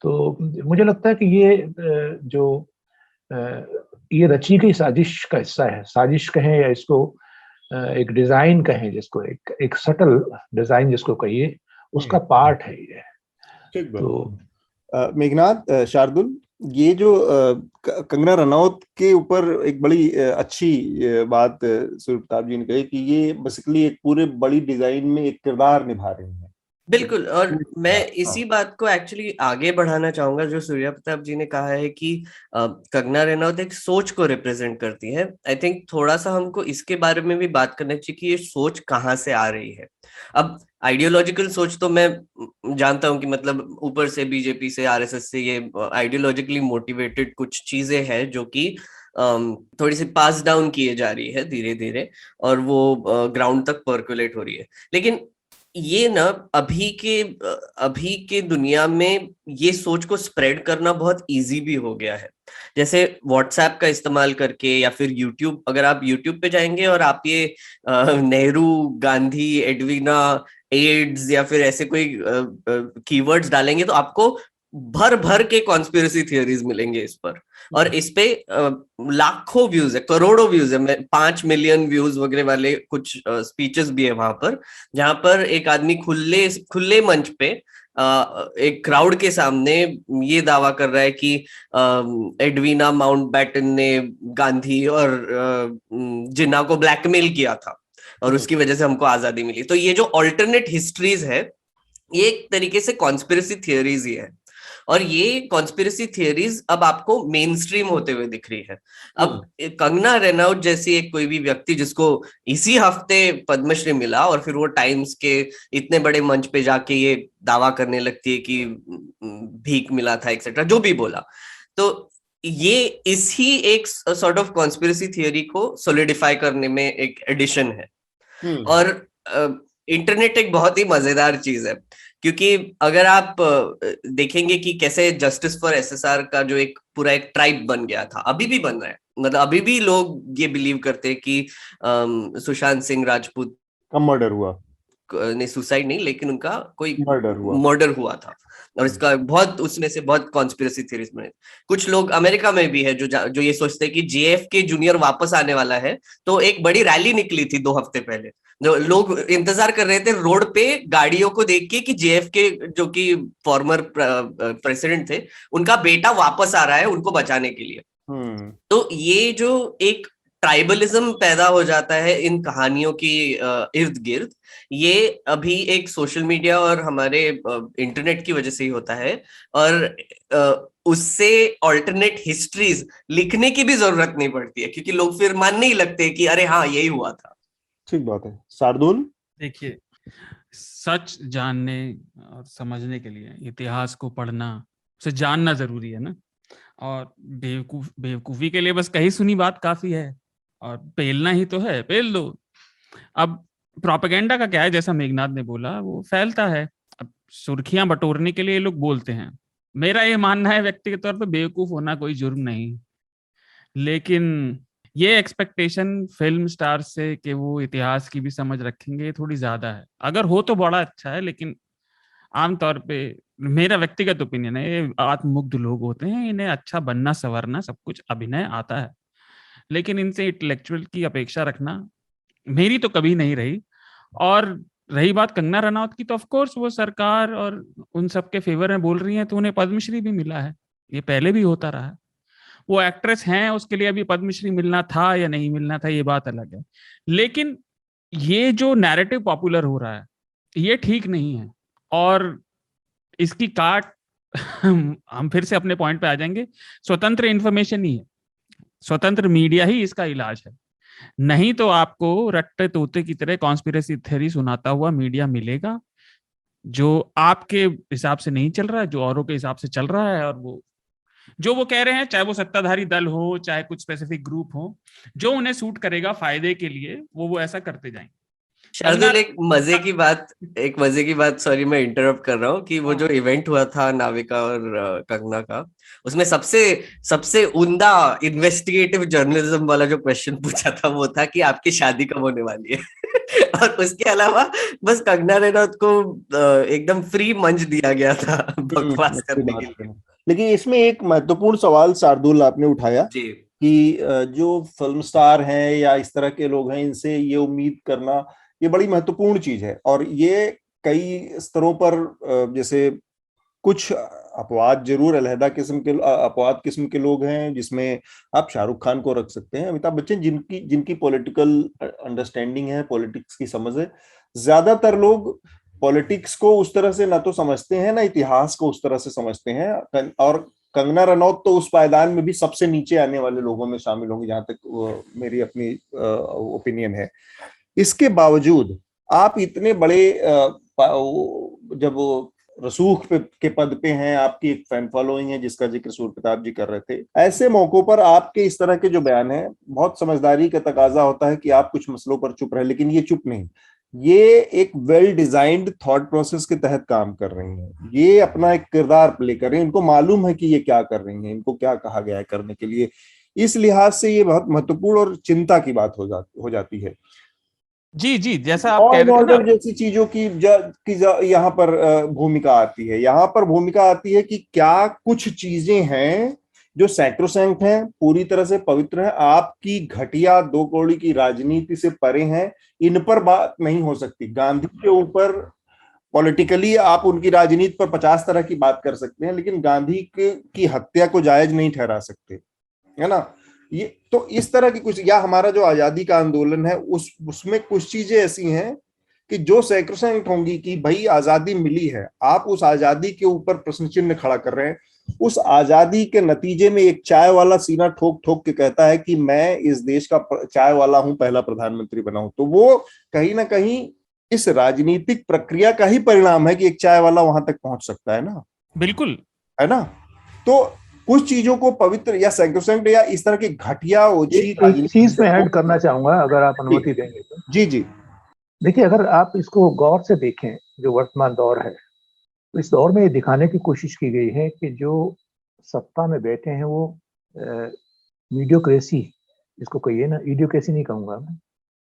तो मुझे लगता है कि ये रची गई साजिश का हिस्सा है। साजिश कहें या इसको एक डिजाइन कहें, जिसको एक सटल डिजाइन जिसको कहिए, उसका पार्ट है ये। तो मेघनाथ, शार्दुल, ये जो कंगना रनौत के ऊपर एक बड़ी अच्छी बात सूर्य प्रताप जी ने कही कि ये बेसिकली एक पूरे बड़ी डिजाइन में एक किरदार निभा रही है। बिल्कुल, और मैं इसी बात को एक्चुअली आगे बढ़ाना चाहूंगा जो सूर्य प्रताप जी ने कहा है कि कंगना रनौत एक सोच को रिप्रेजेंट करती है। आई थिंक थोड़ा सा हमको इसके बारे में भी बात करना चाहिए कि ये सोच कहाँ से आ रही है। अब आइडियोलॉजिकल सोच तो मैं जानता हूं कि मतलब ऊपर से बीजेपी से, आरएसएस से ये आइडियोलॉजिकली मोटिवेटेड कुछ चीजें हैं जो कि थोड़ी सी पास डाउन किए जा रही है धीरे धीरे, और वो ग्राउंड तक पर्कुलेट हो रही है। लेकिन ये ना अभी के दुनिया में ये सोच को स्प्रेड करना बहुत इजी भी हो गया है। जैसे व्हाट्सएप का इस्तेमाल करके, या फिर यूट्यूब, अगर आप यूट्यूब पे जाएंगे और आप ये नेहरू, गांधी, एडवीना, एड्स या फिर ऐसे कोई कीवर्ड्स डालेंगे तो आपको भर भर के कॉन्स्पिरेसी थियरीज मिलेंगे इस पर। और इस पे लाखों व्यूज है, करोड़ों व्यूज है, 5 मिलियन व्यूज वगैरह वाले कुछ स्पीचेस भी है वहां पर, जहां पर एक आदमी खुले मंच पे एक क्राउड के सामने ये दावा कर रहा है कि एडवीना माउंटबैटन ने गांधी और जिन्ना को ब्लैकमेल किया था और उसकी वजह से हमको आजादी मिली। तो ये जो ऑल्टरनेट हिस्ट्रीज है, ये एक तरीके से कॉन्स्पिरेसी थियरीज ही है, और ये कॉन्स्पिरेसी थियरीज अब आपको मेन स्ट्रीम होते हुए दिख रही है। अब कंगना रनौत जैसी एक कोई भी व्यक्ति जिसको इसी हफ्ते पद्मश्री मिला और फिर वो टाइम्स के इतने बड़े मंच पे जाके ये दावा करने लगती है कि भीख मिला था एक्सेट्रा, जो भी बोला, तो ये इसी एक सॉर्ट ऑफ कॉन्स्पिरेसी थियरी को सॉलिडिफाई करने में एक एडिशन है। और इंटरनेट एक बहुत ही मजेदार चीज है, क्योंकि अगर आप देखेंगे कि कैसे जस्टिस फॉर एसएसआर का जो एक पूरा एक ट्राइब बन गया था, अभी भी बन रहा है, मतलब अभी भी लोग ये बिलीव करते हैं कि सुशांत सिंह राजपूत का मर्डर हुआ, नहीं सुसाइड नहीं, लेकिन उनका कोई मर्डर हुआ था, और इसका बहुत उसमें से बहुत कॉन्स्पिरेसी थ्योरीज बने। कुछ लोग अमेरिका में भी है जो ये सोचते हैं कि जेएफके जूनियर वापस आने वाला है। तो एक बड़ी रैली निकली थी 2 हफ्ते पहले, जो लोग इंतजार कर रहे थे रोड पे गाड़ियों को देख के कि जेएफके जो कि फॉर्मर प्रेसिडेंट थे, उनका बेटा वापस आ रहा है उनको बचाने के लिए। तो ये जो एक ट्राइबलिज्म पैदा हो जाता है इन कहानियों की इर्द गिर्द, ये अभी एक सोशल मीडिया और हमारे इंटरनेट की वजह से ही होता है, और उससे ऑल्टरनेट हिस्ट्रीज लिखने की भी जरूरत नहीं पड़ती है, क्योंकि लोग फिर मानने ही लगते हैं कि अरे हाँ यही हुआ था। ठीक बात है। शार्दुल, देखिए, सच जानने और समझने के लिए इतिहास को पढ़ना, उसे जानना जरूरी है ना, और बेवकूफी के लिए बस कही सुनी बात काफी है, और पेलना ही तो है, पेल दो। अब प्रोपेगेंडा का क्या है, जैसा मेघनाथ ने बोला, वो फैलता है। अब सुर्खियां बटोरने के लिए लोग बोलते हैं। मेरा ये मानना है व्यक्तिगत तौर पे बेवकूफ होना कोई जुर्म नहीं, लेकिन ये एक्सपेक्टेशन फिल्म स्टार से कि वो इतिहास की भी समझ रखेंगे थोड़ी ज्यादा है। अगर हो तो बड़ा अच्छा है, लेकिन आमतौर पे मेरा व्यक्तिगत ओपिनियन है, ये आत्ममुग्ध लोग होते हैं, इन्हें अच्छा बनना संवरना सब कुछ अभिनय आता है, लेकिन इनसे इंटेलेक्चुअल की अपेक्षा रखना मेरी तो कभी नहीं रही। और रही बात कंगना रनौत की, तो ऑफ कोर्स वो सरकार और उन सब के फेवर में बोल रही हैं, तो उन्हें पद्मश्री भी मिला है, ये पहले भी होता रहा है। वो एक्ट्रेस हैं, उसके लिए अभी पद्मश्री मिलना था या नहीं मिलना था ये बात अलग है, लेकिन ये जो नैरेटिव पॉपुलर हो रहा है ये ठीक नहीं है। और इसकी काट हम फिर से अपने पॉइंट पे आ जाएंगे, स्वतंत्र इंफॉर्मेशन ही है, स्वतंत्र मीडिया ही इसका इलाज है। नहीं तो आपको रट्टे तोते की तरह कॉन्स्पिरेसी थ्योरी सुनाता हुआ मीडिया मिलेगा जो आपके हिसाब से नहीं चल रहा है, जो औरों के हिसाब से चल रहा है, और वो जो वो कह रहे हैं, चाहे वो सत्ताधारी दल हो चाहे कुछ स्पेसिफिक ग्रुप हो, जो उन्हें सूट करेगा फायदे के लिए वो ऐसा करते जाएंगे। शार्दुल, एक मजे की बात, सॉरी मैं इंटरप्ट कर रहा हूँ, कि वो जो इवेंट हुआ था नाविका और कंगना का, उसमें सबसे उम्दा इन्वेस्टिगेटिव जर्नलिज्म वाला जो क्वेश्चन पूछा था वो था कि आपकी शादी कब होने वाली है और उसके अलावा बस कंगना रनौत को एकदम फ्री मंच दिया गया था बकवास करने के लिए। लेकिन इसमें एक महत्वपूर्ण सवाल शार्दुल आपने उठाया जी, कि जो फिल्म स्टार हैं या इस तरह के लोग हैं, इनसे ये उम्मीद करना ये बड़ी महत्वपूर्ण चीज है। और ये कई स्तरों पर, जैसे कुछ अपवाद जरूर अलहदा किस्म के अपवाद किस्म के लोग हैं, जिसमें आप शाहरुख खान को रख सकते हैं, अमिताभ बच्चन, जिनकी पॉलिटिकल अंडरस्टैंडिंग है, पॉलिटिक्स की समझ है। ज्यादातर लोग पॉलिटिक्स को उस तरह से ना तो समझते हैं, ना इतिहास को उस तरह से समझते हैं। और कंगना रनौत तो उस पायदान में भी सबसे नीचे आने वाले लोगों में शामिल होंगे, जहां तक मेरी अपनी ओपिनियन है। इसके बावजूद आप इतने बड़े जब रसूख के पद पे हैं, आपकी एक फैन फॉलोइंग है जिसका जिक्र सूर्य प्रताप जी कर रहे थे, ऐसे मौकों पर आपके इस तरह के जो बयान है, बहुत समझदारी का तकाजा होता है कि आप कुछ मसलों पर चुप रहे, लेकिन ये चुप नहीं, ये एक वेल डिजाइंड थॉट प्रोसेस के तहत काम कर रही हैं। ये अपना एक किरदार प्ले कर रही हैं, इनको मालूम है कि ये क्या कर रही हैं, इनको क्या कहा गया है करने के लिए। इस लिहाज से ये बहुत महत्वपूर्ण और चिंता की बात हो जाती है। जी जी, जैसा आप कह रहे थे ना, जैसी चीजों की यहाँ पर भूमिका आती है। यहाँ पर भूमिका आती है कि क्या कुछ चीजें हैं जो सैक्रोसैंक्ट हैं, पूरी तरह से पवित्र हैं, आपकी घटिया दो कौड़ी की राजनीति से परे हैं, इन पर बात नहीं हो सकती। गांधी के ऊपर पॉलिटिकली आप उनकी राजनीति पर 50 तरह की बात कर सकते हैं, लेकिन गांधी की हत्या को जायज नहीं ठहरा सकते, है ना। ये तो इस तरह की कुछ, या हमारा जो आजादी का आंदोलन है उसमें कुछ चीजें ऐसी हैं कि जो सैक्रोसैंक्ट होंगी कि भाई आजादी मिली है, आप उस आजादी के ऊपर प्रश्न चिन्ह खड़ा कर रहे हैं। उस आजादी के नतीजे में एक चाय वाला सीना ठोक ठोक के कहता है कि मैं इस देश का चाय वाला हूं, पहला प्रधानमंत्री बना हूं, तो वो कहीं ना कहीं इस राजनीतिक प्रक्रिया का ही परिणाम है कि एक चाय वाला वहां तक पहुंच सकता है ना। बिल्कुल, है ना। तो कुछ चीजों को पवित्र या सैक्रोसैंक्ट या इस तरह की घटिया ओछी एक चीज में ऐड करना चाहूंगा, अगर आप अनुमति देंगे तो। जी जी, देखिए, अगर आप इसको गौर से देखें, जो वर्तमान दौर है, तो इस दौर में ये दिखाने की कोशिश की गई है कि जो सत्ता में बैठे हैं वो मीडियोक्रेसी, जिसको कहिए ना, इडियोक्रेसी नहीं कहूंगा मैं,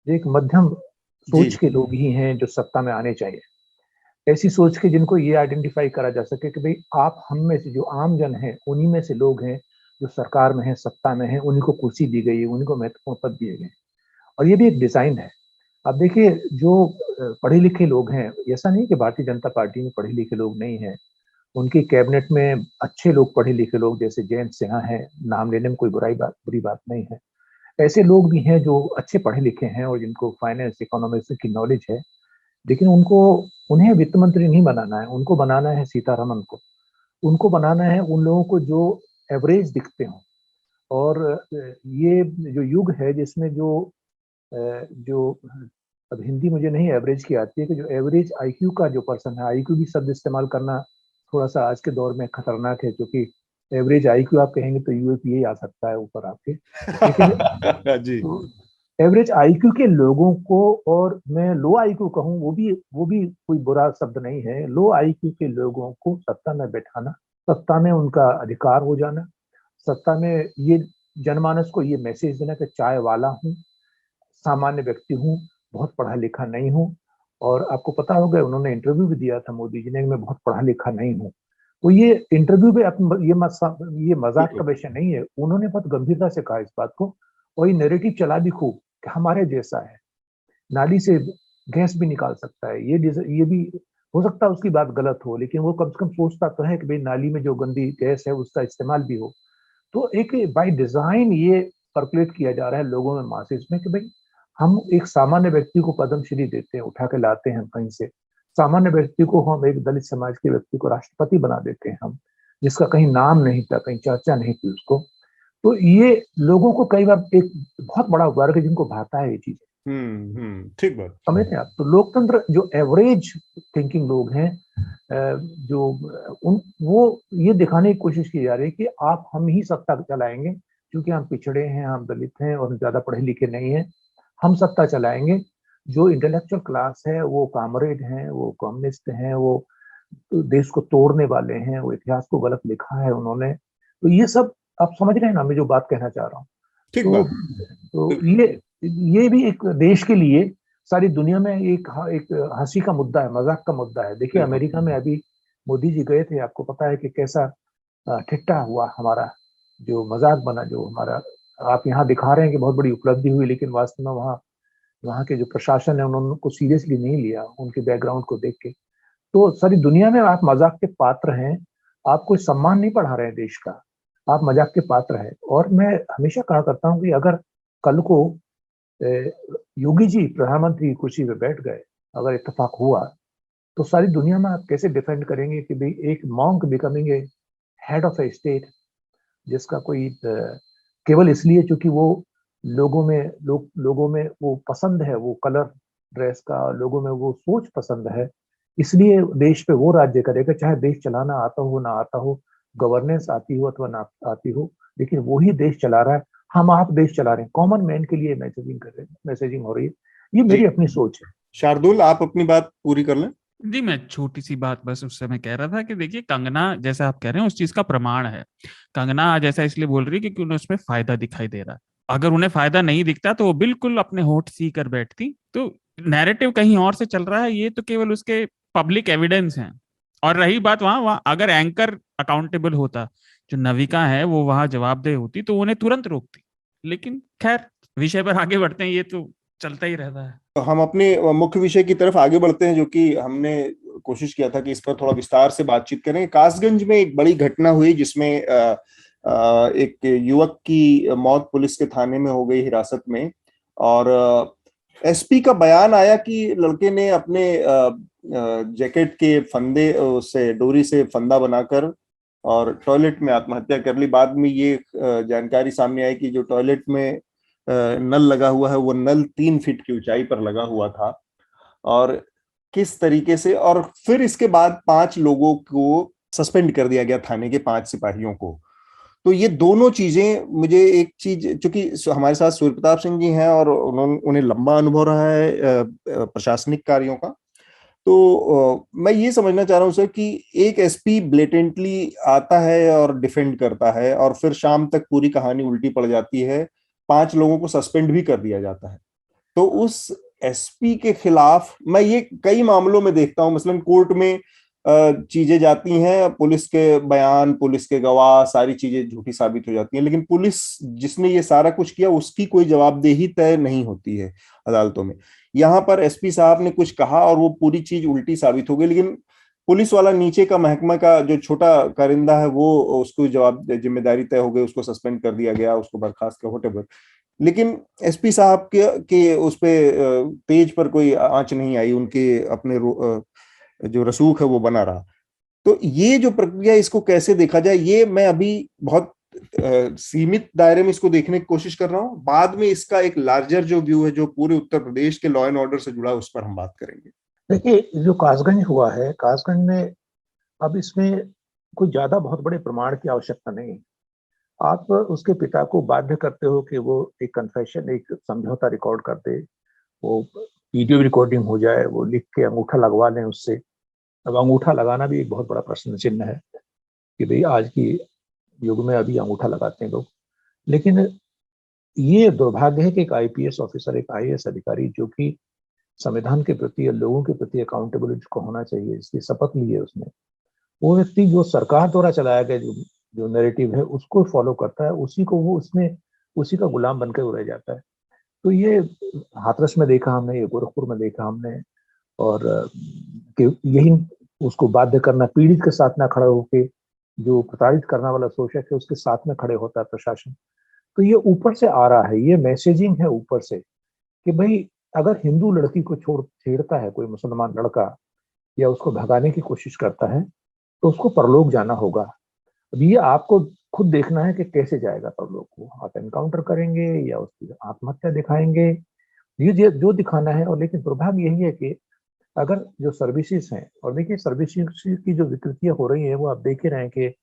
जो एक मध्यम सोच के लोग ही हैं जो सत्ता में आने चाहिए। ऐसी सोच के जिनको ये आइडेंटिफाई करा जा सके कि भाई आप हम में से जो आम जन हैं, उन्हीं में से लोग हैं जो सरकार में हैं, सत्ता में हैं, उन्हीं को कुर्सी दी गई है, उन्हीं को महत्वपूर्ण पद दिए गए। और ये भी एक डिजाइन है। अब देखिए, जो पढ़े लिखे लोग हैं, ऐसा नहीं कि भारतीय जनता पार्टी में पढ़े लिखे लोग नहीं हैं, उनकी कैबिनेट में अच्छे लोग, पढ़े लिखे लोग, जैसे जयंत सिन्हा है, नाम लेने में कोई बुरी बात नहीं है। ऐसे लोग भी हैं जो अच्छे पढ़े लिखे हैं और जिनको फाइनेंस, इकोनॉमिक्स की नॉलेज है, लेकिन उन्हें वित्त मंत्री नहीं बनाना है, उनको बनाना है सीतारमन को, उनको बनाना है उन लोगों को जो एवरेज दिखते हों। और ये जो युग है जिसमें जो अब हिंदी मुझे नहीं एवरेज की आती है, कि जो एवरेज आईक्यू का जो पर्सन है, आईक्यू भी शब्द इस्तेमाल करना थोड़ा सा आज के दौर में खतरनाक है, क्योंकि एवरेज आईक्यू आप कहेंगे तो यूएपीए आ सकता है ऊपर आपके, लेकिन जी, एवरेज आईक्यू के लोगों को, और मैं लो आईक्यू कहूँ वो भी कोई बुरा शब्द नहीं है, लो आईक्यू के लोगों को सत्ता में बैठाना, सत्ता में उनका अधिकार हो जाना, सत्ता में ये जनमानस को ये मैसेज देना कि चाय वाला हूँ, सामान्य व्यक्ति हूँ, बहुत पढ़ा लिखा नहीं हूँ। और आपको पता होगा, उन्होंने इंटरव्यू भी दिया था मोदी जी ने, मैं बहुत पढ़ा लिखा नहीं हूँ। तो ये इंटरव्यू पे ये मजाक का विषय नहीं है, उन्होंने बहुत गंभीरता से कहा इस बात को, और ये नैरेटिव चला भी खूब कि हमारे जैसा है, नाली से गैस भी निकाल सकता है। ये भी हो सकता है उसकी बात गलत हो, लेकिन वो कम से कम सोचता तो है कि भाई नाली में जो गंदी गैस है उसका इस्तेमाल भी हो। तो एक बाय डिजाइन ये सर्कुलेट किया जा रहा है लोगों में, मासेस में, कि भाई हम एक सामान्य व्यक्ति को पद्मश्री देते हैं, उठा के लाते हैं कहीं से, सामान्य व्यक्ति को हम, एक दलित समाज के व्यक्ति को राष्ट्रपति बना देते हैं हम, जिसका कहीं नाम नहीं था, कहीं चर्चा नहीं थी उसको। तो ये लोगों को कई बार, एक बहुत बड़ा वर्ग है जिनको भाता है ये चीज, ठीक बात, समझते हैं आप। तो लोकतंत्र, जो एवरेज थिंकिंग लोग हैं, जो वो ये दिखाने की कोशिश की जा रही है कि हम ही सत्ता चलाएंगे, क्योंकि हम पिछड़े हैं, हम दलित हैं और ज्यादा पढ़े लिखे नहीं हैं, हम सत्ता चलाएंगे। जो इंटेलेक्चुअल क्लास है वो कामरेड हैं, वो कम्युनिस्ट हैं, वो देश को तोड़ने वाले हैं, वो इतिहास को गलत लिखा है उन्होंने। तो ये सब आप समझ रहे हैं ना मैं जो बात कहना चाह रहा हूँ। तो ये भी एक देश के लिए, सारी दुनिया में एक हंसी का मुद्दा है, मजाक का मुद्दा है। देखिए अमेरिका में अभी मोदी जी गए थे, आपको पता है कि कैसा ठिट्ठा हुआ, हमारा जो मजाक बना, जो हमारा, आप यहाँ दिखा रहे हैं कि बहुत बड़ी उपलब्धि हुई, लेकिन वास्तव में वहाँ के जो प्रशासन है उन्होंने उनको सीरियसली नहीं लिया, उनके बैकग्राउंड को देख के। तो सारी दुनिया में आप मजाक के पात्र हैं, आप कोई सम्मान नहीं पढ़ा रहे हैं देश का, आप मजाक के पात्र हैं। और मैं हमेशा कहा करता हूँ कि अगर कल को योगी जी प्रधानमंत्री कुर्सी पे बैठ गए, अगर इत्तेफाक हुआ, तो सारी दुनिया में आप कैसे डिफेंड करेंगे कि भाई एक monk becoming a head of A state, जिसका कोई केवल इसलिए क्योंकि वो लोगों में वो पसंद है, वो कलर ड्रेस का, लोगों में वो सोच पसंद है, इसलिए देश पे वो राज्य करेगा, चाहे देश चलाना आता हो ना आता हो, गवर्नेंस आती हो अथवा ना आती हो, लेकिन वो ही देश चला रहा है। हम आप देश चला रहे हैं, कॉमन मैन के लिए मैसेजिंग हो रही है। ये मेरी अपनी सोच है। शार्दुल, आप अपनी बात पूरी कर लें। जी, मैं छोटी सी बात बस उस समय कह रहा था कि देखिए कंगना, जैसा आप कह रहे हैं, उस चीज का प्रमाण है। कंगना आज ऐसा इसलिए बोल रही है क्योंकि उन्हें उसमें फायदा दिखाई दे रहा है। अगर उन्हें फायदा नहीं दिखता तो वो बिल्कुल अपने होठ सी कर बैठती। तो नैरेटिव कहीं और से चल रहा है, ये तो केवल उसके पब्लिक एविडेंस हैं। और रही बात वहां अगर एंकर अकाउंटेबल होता, जो नविका है वो वहां जवाबदेह होती, तो उन्हें तुरंत रोकती। लेकिन खैर, विषय पर आगे बढ़ते हैं, ये तो चलता ही रहता है। तो हम अपने मुख्य विषय की तरफ आगे बढ़ते हैं, जो कि हमने कोशिश किया था कि इस पर थोड़ा विस्तार से बातचीत करें। कासगंज में एक बड़ी घटना हुई जिसमें एक युवक की मौत पुलिस के थाने में हो गई, हिरासत में। और एसपी का बयान आया कि लड़के ने अपने जैकेट के फंदे से, डोरी से फंदा बनाकर और टॉयलेट में आत्महत्या कर ली। बाद में ये जानकारी सामने आई कि जो टॉयलेट में नल लगा हुआ है, वो नल 3 फीट की ऊंचाई पर लगा हुआ था। और किस तरीके से, और फिर इसके बाद 5 लोगों को सस्पेंड कर दिया गया, थाने के 5 सिपाहियों को। तो ये दोनों चीजें, मुझे एक चीज, चूंकि हमारे साथ सूर्य प्रताप सिंह जी हैं और उन्हें लंबा अनुभव रहा है प्रशासनिक कार्यों का, तो मैं ये समझना चाह रहा हूं सर कि एक एसपी ब्लेटेंटली आता है और डिफेंड करता है, और फिर शाम तक पूरी कहानी उल्टी पड़ जाती है, 5 लोगों को सस्पेंड भी कर दिया जाता है। तो उस एसपी के खिलाफ मैं ये कई मामलों में देखता हूं, मसलन कोर्ट में चीजें जाती हैं, पुलिस के बयान, पुलिस के गवाह, सारी चीजें झूठी साबित हो जाती हैं, लेकिन पुलिस जिसने ये सारा कुछ किया उसकी कोई जवाबदेही तय नहीं होती है अदालतों में। यहाँ पर एसपी साहब ने कुछ कहा और वो पूरी चीज उल्टी साबित हो गई, लेकिन पुलिस वाला, नीचे का महकमा का जो छोटा कारिंदा है, वो उसको जिम्मेदारी तय हो गई, उसको सस्पेंड कर दिया गया, उसको बर्खास्त किया, व्हाटएवर। लेकिन एसपी साहब के उस पे तेज पर कोई आंच नहीं आई, उनके अपने जो रसूख है वो बना रहा। तो ये जो प्रक्रिया, इसको कैसे देखा जाए, ये मैं अभी बहुत सीमित दायरे में इसको देखने की कोशिश कर रहा हूँ। बाद में इसका एक लार्जर जो व्यू है, जो पूरे उत्तर प्रदेश के लॉ एंड ऑर्डर से जुड़ा, उस पर हम बात करेंगे। देखिए, जो कासगंज हुआ है, कासगंज में अब इसमें कोई ज्यादा बहुत बड़े प्रमाण की आवश्यकता नहीं है। आप उसके पिता को बाध्य करते हो कि वो एक कन्फेशन, एक समझौता रिकॉर्ड कर दे, वो वीडियो रिकॉर्डिंग हो जाए, वो लिख के अंगूठा लगवा लें उससे। अब अंगूठा लगाना भी एक बहुत बड़ा प्रश्न चिन्ह है कि भाई आज की युग में अभी अंगूठा लगाते हैं लोग। लेकिन ये दुर्भाग्य है कि एक आईपीएस ऑफिसर, एक आईएएस अधिकारी, जो कि संविधान के प्रति या लोगों के प्रति अकाउंटेबिलिटी को होना चाहिए, इसकी शपथ ली है उसने, वो व्यक्ति जो सरकार द्वारा चलाया गया जो नैरेटिव है उसको फॉलो करता है, उसी को वो उसमें उसी का गुलाम बनकर रह जाता है। तो ये हाथरस में देखा हमने, ये गोरखपुर में देखा हमने, और कि यही उसको बाध्य करना, पीड़ित के साथ ना खड़ा होके जो प्रताड़ित करने वाला शोषक है उसके साथ में खड़े होता है प्रशासन। तो ये ऊपर से आ रहा है, ये मैसेजिंग है ऊपर से कि भाई अगर हिंदू लड़की को छेड़ता है कोई मुसलमान लड़का या उसको भगाने की कोशिश करता है तो उसको परलोक जाना होगा। अब ये आपको खुद देखना है कि कैसे जाएगा परलोक को, आप एनकाउंटर करेंगे या उसकी आत्महत्या दिखाएंगे, ये जो दिखाना है। और लेकिन दुर्भाग्य यही है कि अगर जो सर्विसेज हैं, और देखिए सर्विसेज की जो विकृतियां हो रही हैं वो आप देख ही रहे हैं कि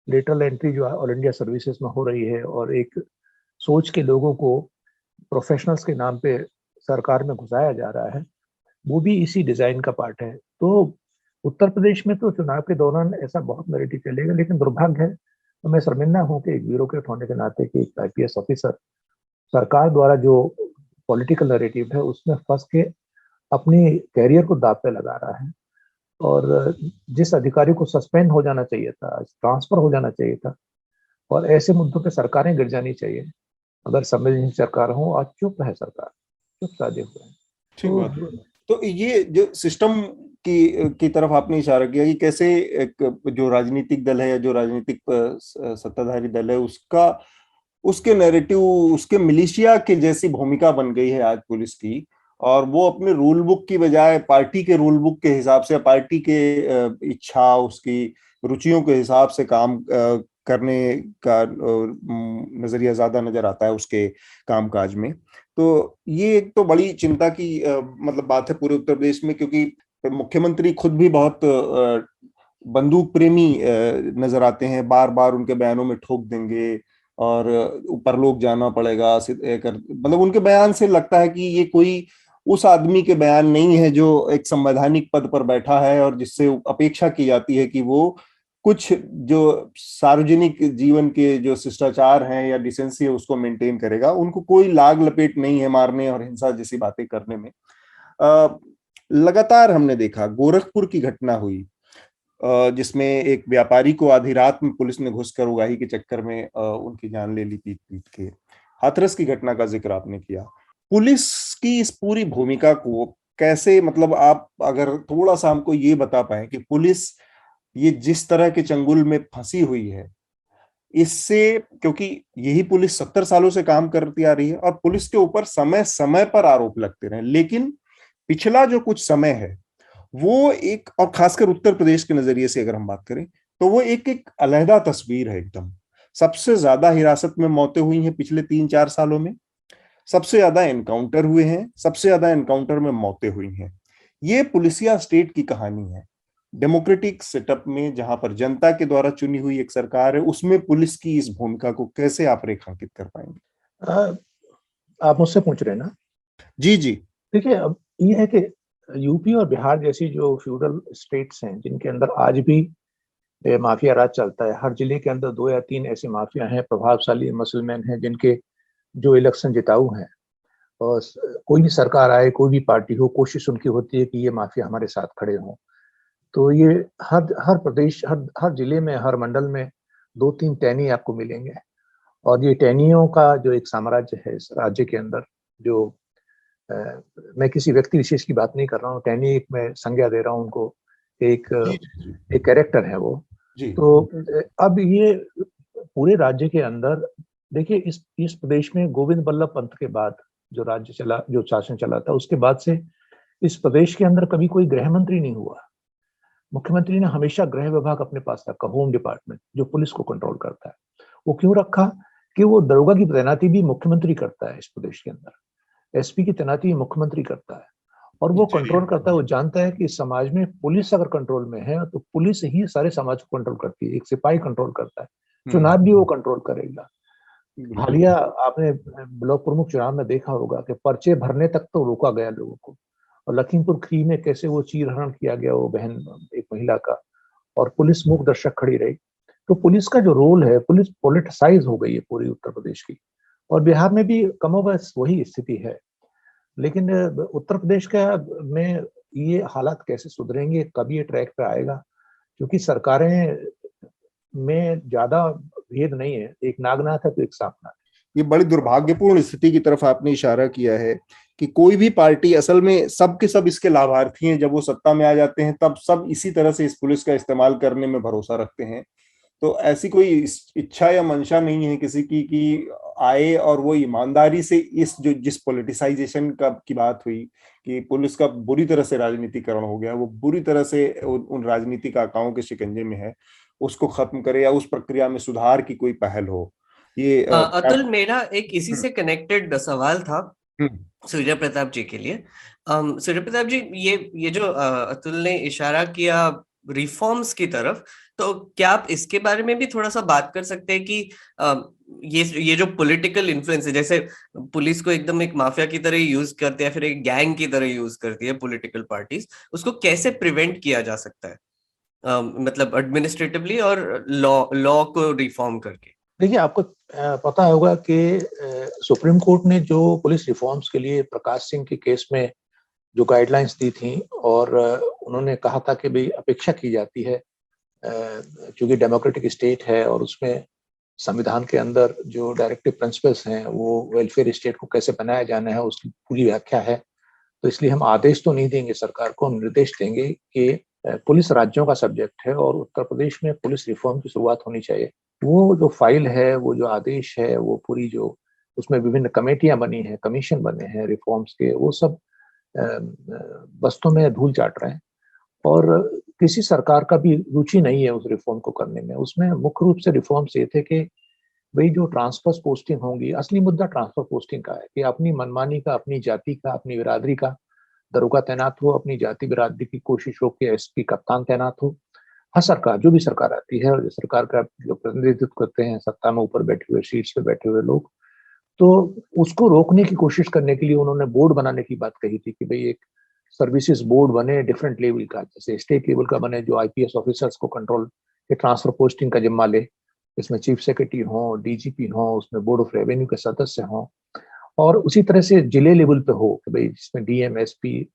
लेटरल एंट्री जो ऑल इंडिया सर्विसेज में हो रही है और एक सोच के लोगों को प्रोफेशनल्स के नाम पे सरकार में घुसाया जा रहा है, वो भी इसी डिजाइन का पार्ट है। तो उत्तर प्रदेश में तो चुनाव के दौरान ऐसा बहुत नैरेटिव चलेगा, लेकिन दुर्भाग्य है, तो मैं शर्मिंदा हूं कि एक ब्यूरोक्रेट होने के नाते कि एक आईपीएस ऑफिसर सरकार द्वारा जो पॉलिटिकल नैरेटिव है उसमें फंस के अपनी कैरियर को दांव पे लगा रहा है। और जिस अधिकारी को सस्पेंड हो जाना चाहिए था, ट्रांसफर हो जाना चाहिए था, और ऐसे मुद्दों पे सरकारें गिर जानी चाहिए। अगर संवेदनशील सरकार हो, आज चुप है सरकार, चुप साधे हुए हैं। ठीक बात। तो ये जो सिस्टम की तरफ आपने इशारा किया कि कैसे एक जो राजनीतिक दल है या जो राजनीतिक सत्ताधारी दल है उसके नैरेटिव, उसके मिलिशिया के जैसी भूमिका बन गई है आज पुलिस की, और वो अपने रूल बुक की बजाय पार्टी के रूल बुक के हिसाब से, पार्टी के इच्छा, उसकी रुचियों के हिसाब से काम करने का नजरिया ज्यादा नजर आता है उसके कामकाज में। तो ये एक तो बड़ी चिंता की मतलब बात है पूरे उत्तर प्रदेश में, क्योंकि मुख्यमंत्री खुद भी बहुत बंदूक प्रेमी नजर आते हैं, बार बार उनके बयानों में ठोक देंगे और ऊपर लोग जाना पड़ेगा मतलब उनके बयान से लगता है कि ये कोई उस आदमी के बयान नहीं है जो एक संवैधानिक पद पर बैठा है और जिससे अपेक्षा की जाती है कि वो कुछ जो सार्वजनिक जीवन के जो शिष्टाचार हैं या डिसेंसी है उसको मेंटेन करेगा। उनको कोई लाग लपेट नहीं है मारने और हिंसा जैसी बातें करने में। लगातार हमने देखा, गोरखपुर की घटना हुई जिसमें एक व्यापारी को आधी रात में पुलिस ने घुसकर उगाही के चक्कर में उनकी जान ले ली पीट पीट के। हाथरस की घटना का जिक्र आपने किया। पुलिस की इस पूरी भूमिका को कैसे, मतलब आप अगर थोड़ा सा हमको ये बता पाए कि पुलिस ये जिस तरह के चंगुल में फंसी हुई है इससे, क्योंकि यही पुलिस 70 सालों से काम करती आ रही है और पुलिस के ऊपर समय समय पर आरोप लगते रहे, लेकिन पिछला जो कुछ समय है वो एक, और खासकर उत्तर प्रदेश के नजरिए से अगर हम बात करें तो वो एक अलहदा तस्वीर है एकदम। सबसे ज्यादा हिरासत में मौतें हुई हैं पिछले 3-4 सालों में, सबसे ज्यादा एनकाउंटर हुए हैं, सबसे ज्यादा एनकाउंटर में मौतें हुई हैं। ये पुलिसिया स्टेट की कहानी है। डेमोक्रेटिक सेटअप में जहां पर जनता के द्वारा चुनी हुई एक सरकार है, उसमें पुलिस की इस भूमिका को कैसे आप रेखांकित कर पाएंगे? आप मुझसे पूछ रहे हैं ना? जी जी। देखिए, अब ये है कि यूपी और बिहार जैसी जो फ्यूडल स्टेट्स हैं जिनके अंदर आज भी माफिया राज चलता है, हर जिले के अंदर 2 या 3 ऐसे माफिया हैं, प्रभावशाली मसलमैन हैं जिनके जो इलेक्शन जिताऊ हैं, और कोई भी सरकार आए, कोई भी पार्टी हो, कोशिश उनकी होती है कि ये माफिया हमारे साथ खड़े हों। तो ये हर प्रदेश, हर जिले में, हर मंडल में 2-3 टैनी आपको मिलेंगे। और ये टैनियों का जो एक साम्राज्य है इस राज्य के अंदर, जो मैं किसी व्यक्ति विशेष की बात नहीं कर रहा हूँ, टैनी एक मैं संज्ञा दे रहा हूँ उनको, एक कैरेक्टर है वो। तो अब ये पूरे राज्य के अंदर देखिए, इस प्रदेश में गोविंद बल्लभ पंत के बाद जो राज्य चला, जो शासन चला था, उसके बाद से इस प्रदेश के अंदर कभी कोई गृह मंत्री नहीं हुआ। मुख्यमंत्री ने हमेशा गृह विभाग अपने पास रखा, होम डिपार्टमेंट जो पुलिस को कंट्रोल करता है। वो क्यों रखा? कि वो दरोगा की तैनाती भी मुख्यमंत्री करता है इस प्रदेश के अंदर, एसपी की तैनाती मुख्यमंत्री करता है, और वो कंट्रोल करता है। वो जानता है कि समाज में पुलिस अगर कंट्रोल में है तो पुलिस ही सारे समाज को कंट्रोल करती है। एक सिपाही कंट्रोल करता है, चुनाव भी वो कंट्रोल करेगा। हालिया आपने ब्लॉक प्रमुख चुनाव में देखा होगा कि पर्चे भरने तक तो रोका गया लोगों को, और लखीमपुर खीरी में कैसे वो चीरहरण किया गया वो बहन, एक महिला का, और पुलिस मूक दर्शक खड़ी रही। तो पुलिस का जो रोल है, पुलिस पॉलिटिसाइज हो गई है पूरी उत्तर प्रदेश की, और बिहार में भी कमोबेश वही स्थिति है। लेकिन उत्तर प्रदेश का में ये हालात कैसे सुधरेंगे, कब ये ट्रैक पे आएगा? क्योंकि सरकारें में ज्यादा भेद नहीं है, एक नागनाथ है तो एक सांपनाथ है। ये बड़ी दुर्भाग्यपूर्ण स्थिति की तरफ आपने इशारा किया है कि कोई भी पार्टी, असल में सब के सब इसके लाभार्थी हैं। जब वो सत्ता में आ जाते हैं तब सब इसी तरह से इस पुलिस का इस्तेमाल करने में भरोसा रखते हैं। तो ऐसी कोई इच्छा या मंशा नहीं है किसी की आए और वो ईमानदारी से इस जो जिस पॉलिटिसाइजेशन का की बात हुई कि पुलिस का बुरी तरह से राजनीतिकरण हो गया, वो बुरी तरह से उन राजनीतिक आकाओं के शिकंजे में है, उसको खत्म करे या उस प्रक्रिया में सुधार की कोई पहल हो। ये अतुल, मेरा एक इसी से कनेक्टेड सवाल था सूर्य प्रताप जी के लिए। सूर्य प्रताप जी, ये जो अतुल ने इशारा किया रिफॉर्म्स की तरफ, तो क्या आप इसके बारे में भी थोड़ा सा बात कर सकते हैं कि ये जो पॉलिटिकल इन्फ्लुएंस है, जैसे पुलिस को एकदम एक माफिया की तरह यूज करते हैं, फिर एक गैंग की तरह यूज करती है पॉलिटिकल पार्टीज, उसको कैसे प्रिवेंट किया जा सकता है, मतलब एडमिनिस्ट्रेटिवली और लॉ को रिफॉर्म करके? देखिए, आपको पता होगा कि सुप्रीम कोर्ट ने जो पुलिस रिफॉर्म्स के लिए प्रकाश सिंह के केस में जो गाइडलाइंस दी थी, और उन्होंने कहा था कि भाई अपेक्षा की जाती है, क्योंकि डेमोक्रेटिक स्टेट है और उसमें संविधान के अंदर जो डायरेक्टिव प्रिंसिपल्स हैं वो वेलफेयर स्टेट को कैसे बनाया जाना है उसकी पूरी व्याख्या है। तो इसलिए हम आदेश तो नहीं देंगे सरकार को, हम निर्देश देंगे कि पुलिस राज्यों का सब्जेक्ट है और उत्तर प्रदेश में पुलिस रिफॉर्म की शुरुआत होनी चाहिए। वो जो फाइल है, वो जो आदेश है, वो पूरी जो उसमें विभिन्न कमेटियां बनी हैं, कमीशन बने हैं रिफॉर्म्स के, वो सब बस्तों में धूल चाट रहे हैं और किसी सरकार का भी रुचि नहीं है उस रिफॉर्म को करने में। उसमें मुख्य रूप से रिफॉर्म्स ये थे कि भाई जो ट्रांसफर पोस्टिंग होंगी, असली मुद्दा ट्रांसफर पोस्टिंग का है कि अपनी मनमानी का, अपनी जाति का, अपनी बिरादरी का दरोगा तैनात हो, अपनी जाति बिरादरी की कोशिश हो कि एसपी कप्तान तैनात हो। हर सरकार, जो भी सरकार आती है और सरकार का जो प्रतिनिधित्व करते हैं सत्ता में ऊपर बैठे हुए, सीट्स पे बैठे हुए लोग, तो उसको रोकने की कोशिश करने के लिए उन्होंने बोर्ड बनाने की बात कही थी कि भाई एक सर्विसेज बोर्ड बने डिफरेंट लेवल का, जैसे स्टेट लेवल का बने जो आईपीएस ऑफिसर्स को कंट्रोल के ट्रांसफर पोस्टिंग का जिम्मा ले, इसमें चीफ सेक्रेटरी हो, डीजीपी हो, उसमें बोर्ड ऑफ रेवेन्यू के सदस्य हो, और उसी तरह से जिले लेवल पे हो कि भाई जिसमें डीएम एसपी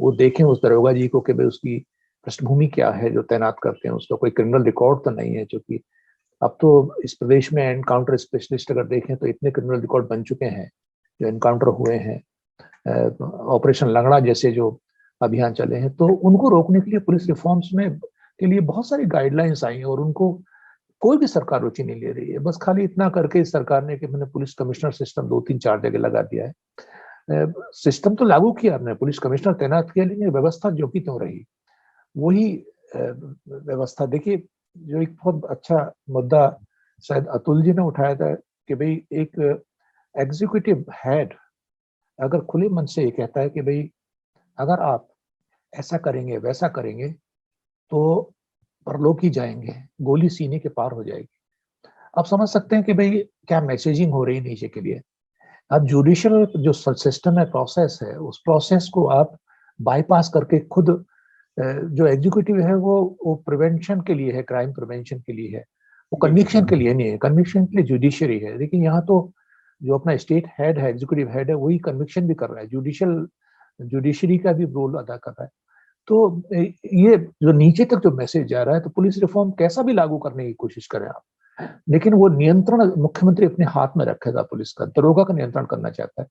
वो देखें उस दरोगा जी को कि भाई उसकी पृष्ठभूमि क्या है जो तैनात करते हैं, उसका कोई क्रिमिनल रिकॉर्ड तो नहीं है, क्योंकि अब तो इस प्रदेश में एनकाउंटर स्पेशलिस्ट अगर देखें तो इतने क्रिमिनल रिकॉर्ड बन चुके हैं जो एनकाउंटर हुए हैं, ऑपरेशन लंगड़ा जैसे जो अभियान चले हैं, तो उनको रोकने के लिए पुलिस रिफॉर्म्स में के लिए बहुत सारी गाइडलाइंस आई हैं और उनको कोई भी सरकार रुचि नहीं ले रही है। बस खाली इतना करके इस सरकार ने कि मैंने पुलिस कमिश्नर सिस्टम 2-3-4 जगह लगा दिया है। सिस्टम तो लागू किया आपने, पुलिस कमिश्नर तैनात किया, लेकिन व्यवस्था जो की त्यों रही वही व्यवस्था। देखिए, जो एक बहुत अच्छा मुद्दा शायद अतुल जी ने उठाया था कि भाई एक एग्जीक्यूटिव हेड अगर खुले मन से ये कहता है कि भाई अगर आप ऐसा करेंगे वैसा करेंगे तो परलोक ही जाएंगे, गोली सीने के पार हो जाएगी। आप समझ सकते हैं कि भाई क्या मैसेजिंग हो रही नीचे के लिए। अब जुडिशियल जो सिस्टम है, प्रोसेस है, उस प्रोसेस को आप बाईपास करके खुद जो एग्जीक्यूटिव है वो प्रिवेंशन के लिए है, क्राइम प्रिवेंशन के लिए है, वो कन्विक्शन के लिए नहीं है। कन्विक्शन के लिए जुडिशरी है, लेकिन यहाँ तो जो अपना स्टेट हेड है, एग्जीक्यूटिव हेड है, वही कन्विक्शन भी कर रहा है, जुडिशरी का भी रोल अदा कर रहा है। तो ये जो नीचे तक जो मैसेज जा रहा है, तो पुलिस रिफॉर्म कैसा भी लागू करने की कोशिश करें आप, लेकिन वो नियंत्रण मुख्यमंत्री अपने हाथ में रखेगा। पुलिस का, दरोगा का नियंत्रण करना चाहता है,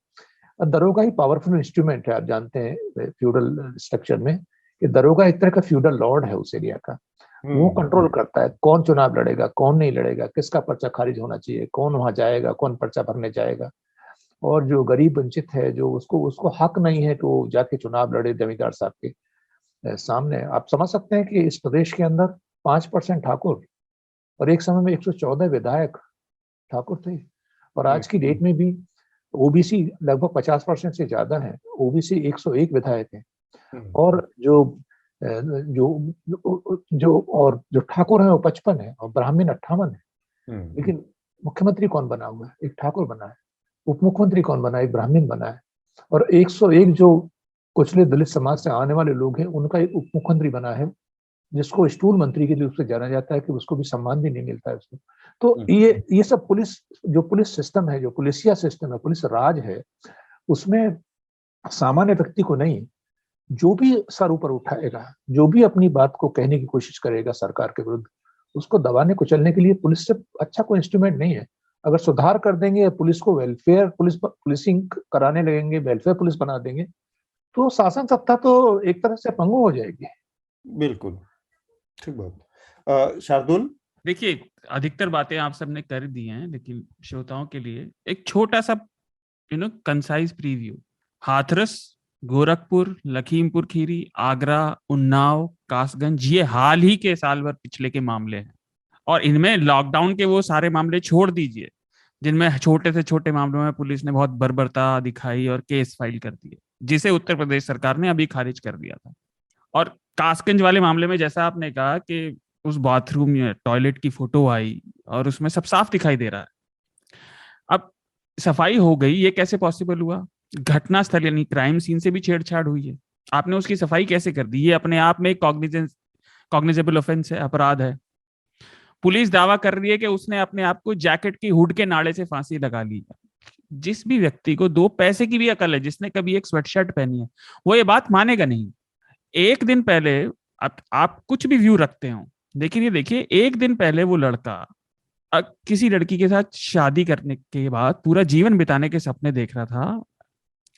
और दरोगा ही पावरफुल इंस्ट्रूमेंट है। आप जानते हैं फ्यूडल स्ट्रक्चर में कि दरोगा एक तरह का फ्यूडल लॉर्ड है उस एरिया का। वो कंट्रोल करता है कौन चुनाव लड़ेगा, कौन नहीं लड़ेगा, किसका पर्चा खारिज होना चाहिए, कौन वहां जाएगा, कौन पर्चा भरने जाएगा। और जो गरीब वंचित है, जो उसको हक नहीं है कि वो जाके चुनाव लड़े जमींदार साहब के सामने। आप समझ सकते हैं कि इस प्रदेश के अंदर 5% ठाकुर और एक समय में 114 विधायक ठाकुर थे, और आज की डेट में भी ओबीसी लगभग 50% से ज्यादा है, ओबीसी 101 विधायक हैं, और जो ठाकुर है वो 55 है और ब्राह्मण 58 है। लेकिन मुख्यमंत्री कौन बना हुआ है? एक ठाकुर बना है। उप मुख्यमंत्री कौन बना है? एक ब्राह्मण बना है। और 101 जो कुचले दलित समाज से आने वाले लोग हैं, उनका एक उप मुख्यमंत्री बना है, जिसको स्टूल मंत्री के रूप से जाना जाता है, कि उसको भी सम्मान भी नहीं मिलता है उसको। तो ये सब पुलिस सिस्टम है, जो पुलिसिया सिस्टम है, पुलिस राज है, उसमें सामान्य व्यक्ति को नहीं, जो भी सर ऊपर उठाएगा, जो भी अपनी बात को कहने की कोशिश करेगा सरकार के विरुद्ध, उसको दबाने कुचलने के लिए पुलिस से अच्छा कोई इंस्ट्रूमेंट नहीं है। अगर सुधार कर देंगे, पुलिस को पुलिसिंग कराने लगेंगे, वेलफेयर पुलिस बना देंगे, तो शासन सत्ता तो एक तरह से पंगु हो जाएगी। बिल्कुल ठीक बात। शार्दुल, देखिए, अधिकतर बातें आप सबने कर दी हैं, लेकिन श्रोताओं के लिए एक छोटा सा कंसाइज प्रीव्यू। हाथरस, गोरखपुर, लखीमपुर खीरी, आगरा, उन्नाव, कासगंज, ये हाल ही के साल भर पिछले के मामले हैं। और इनमें लॉकडाउन के वो सारे मामले छोड़ दीजिए जिनमें छोटे से छोटे मामलों में पुलिस ने बहुत बर्बरता दिखाई और केस फाइल कर दिए, जिसे उत्तर प्रदेश सरकार ने अभी खारिज कर दिया था। और कासगंज वाले मामले में जैसा आपने कहा कि उस बाथरूम में टॉयलेट की फोटो आई और उसमें सब साफ दिखाई दे रहा है। अब सफाई हो गई, ये कैसे पॉसिबल हुआ? घटना स्थल यानी क्राइम सीन से भी छेड़छाड़ हुई है, आपने उसकी सफाई कैसे कर दी? ये अपने आप में कॉग्निजेबल ऑफेंस है, अपराध है। पुलिस दावा कर रही है कि उसने अपने आप को जैकेट की हुड के नाड़े से फांसी लगा ली। जिस भी व्यक्ति को 2 पैसे की भी अकल है, जिसने कभी एक स्वेटशर्ट पहनी है, वो ये बात मानेगा नहीं। एक दिन पहले आप कुछ भी व्यू रखते हो, लेकिन ये देखिए, एक दिन पहले वो लड़का किसी लड़की के साथ शादी करने के बाद पूरा जीवन बिताने के सपने देख रहा था,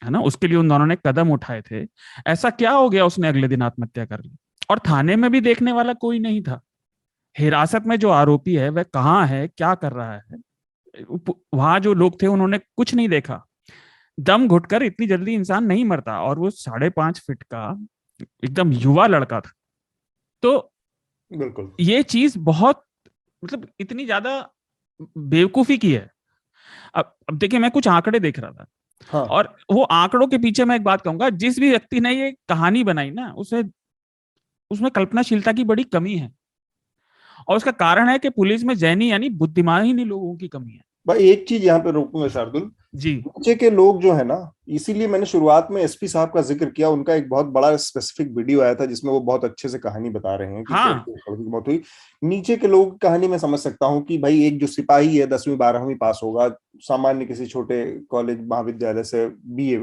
है ना, उसके लिए उन दोनों ने कदम उठाए थे। ऐसा क्या हो गया उसने अगले दिन आत्महत्या कर ली? और थाने में भी देखने वाला कोई नहीं था। हिरासत में जो आरोपी है वह कहाँ है, क्या कर रहा है, वहां जो लोग थे उन्होंने कुछ नहीं देखा। दम घुटकर इतनी जल्दी इंसान नहीं मरता, और वो 5.5 फीट का एकदम युवा लड़का था। तो बिल्कुल ये चीज बहुत मतलब इतनी ज्यादा बेवकूफी की है। अब देखिए, मैं कुछ आंकड़े देख रहा था। हाँ। और वो आंकड़ों के पीछे मैं एक बात कहूंगा, जिस भी व्यक्ति ने ये कहानी बनाई ना, उसे उसमें कल्पनाशीलता की बड़ी कमी है। और उसका कारण है कि पुलिस में जैनी यानी बुद्धिमानी लोगों की कमी है। भाई एक चीज यहाँ पे रोकूंगा शार्दुल जी। नीचे के लोग जो है ना, इसीलिए मैंने शुरुआत में एसपी साहब का जिक्र किया। उनका एक बहुत बड़ा स्पेसिफिक वीडियो आया था जिसमें वो बहुत अच्छे से कहानी बता रहे हैं कि हाँ। कैसे लड़की की मौत हुई। नीचे के लोगों की कहानी मैं समझ सकता हूँ कि भाई एक जो सिपाही है 10वीं 12वीं पास होगा, सामान्य किसी छोटे कॉलेज महाविद्यालय से BA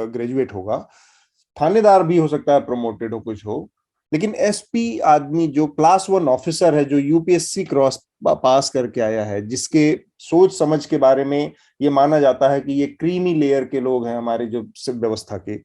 ग्रेजुएट होगा, थानेदार भी हो सकता है, प्रमोटेड हो, कुछ हो, लेकिन एसपी आदमी जो क्लास 1 ऑफिसर है, जो यूपीएससी क्रॉस पास करके आया है, जिसके सोच समझ के बारे में ये माना जाता है कि ये क्रीमी लेयर के लोग हैं हमारे जो सिविल व्यवस्था के,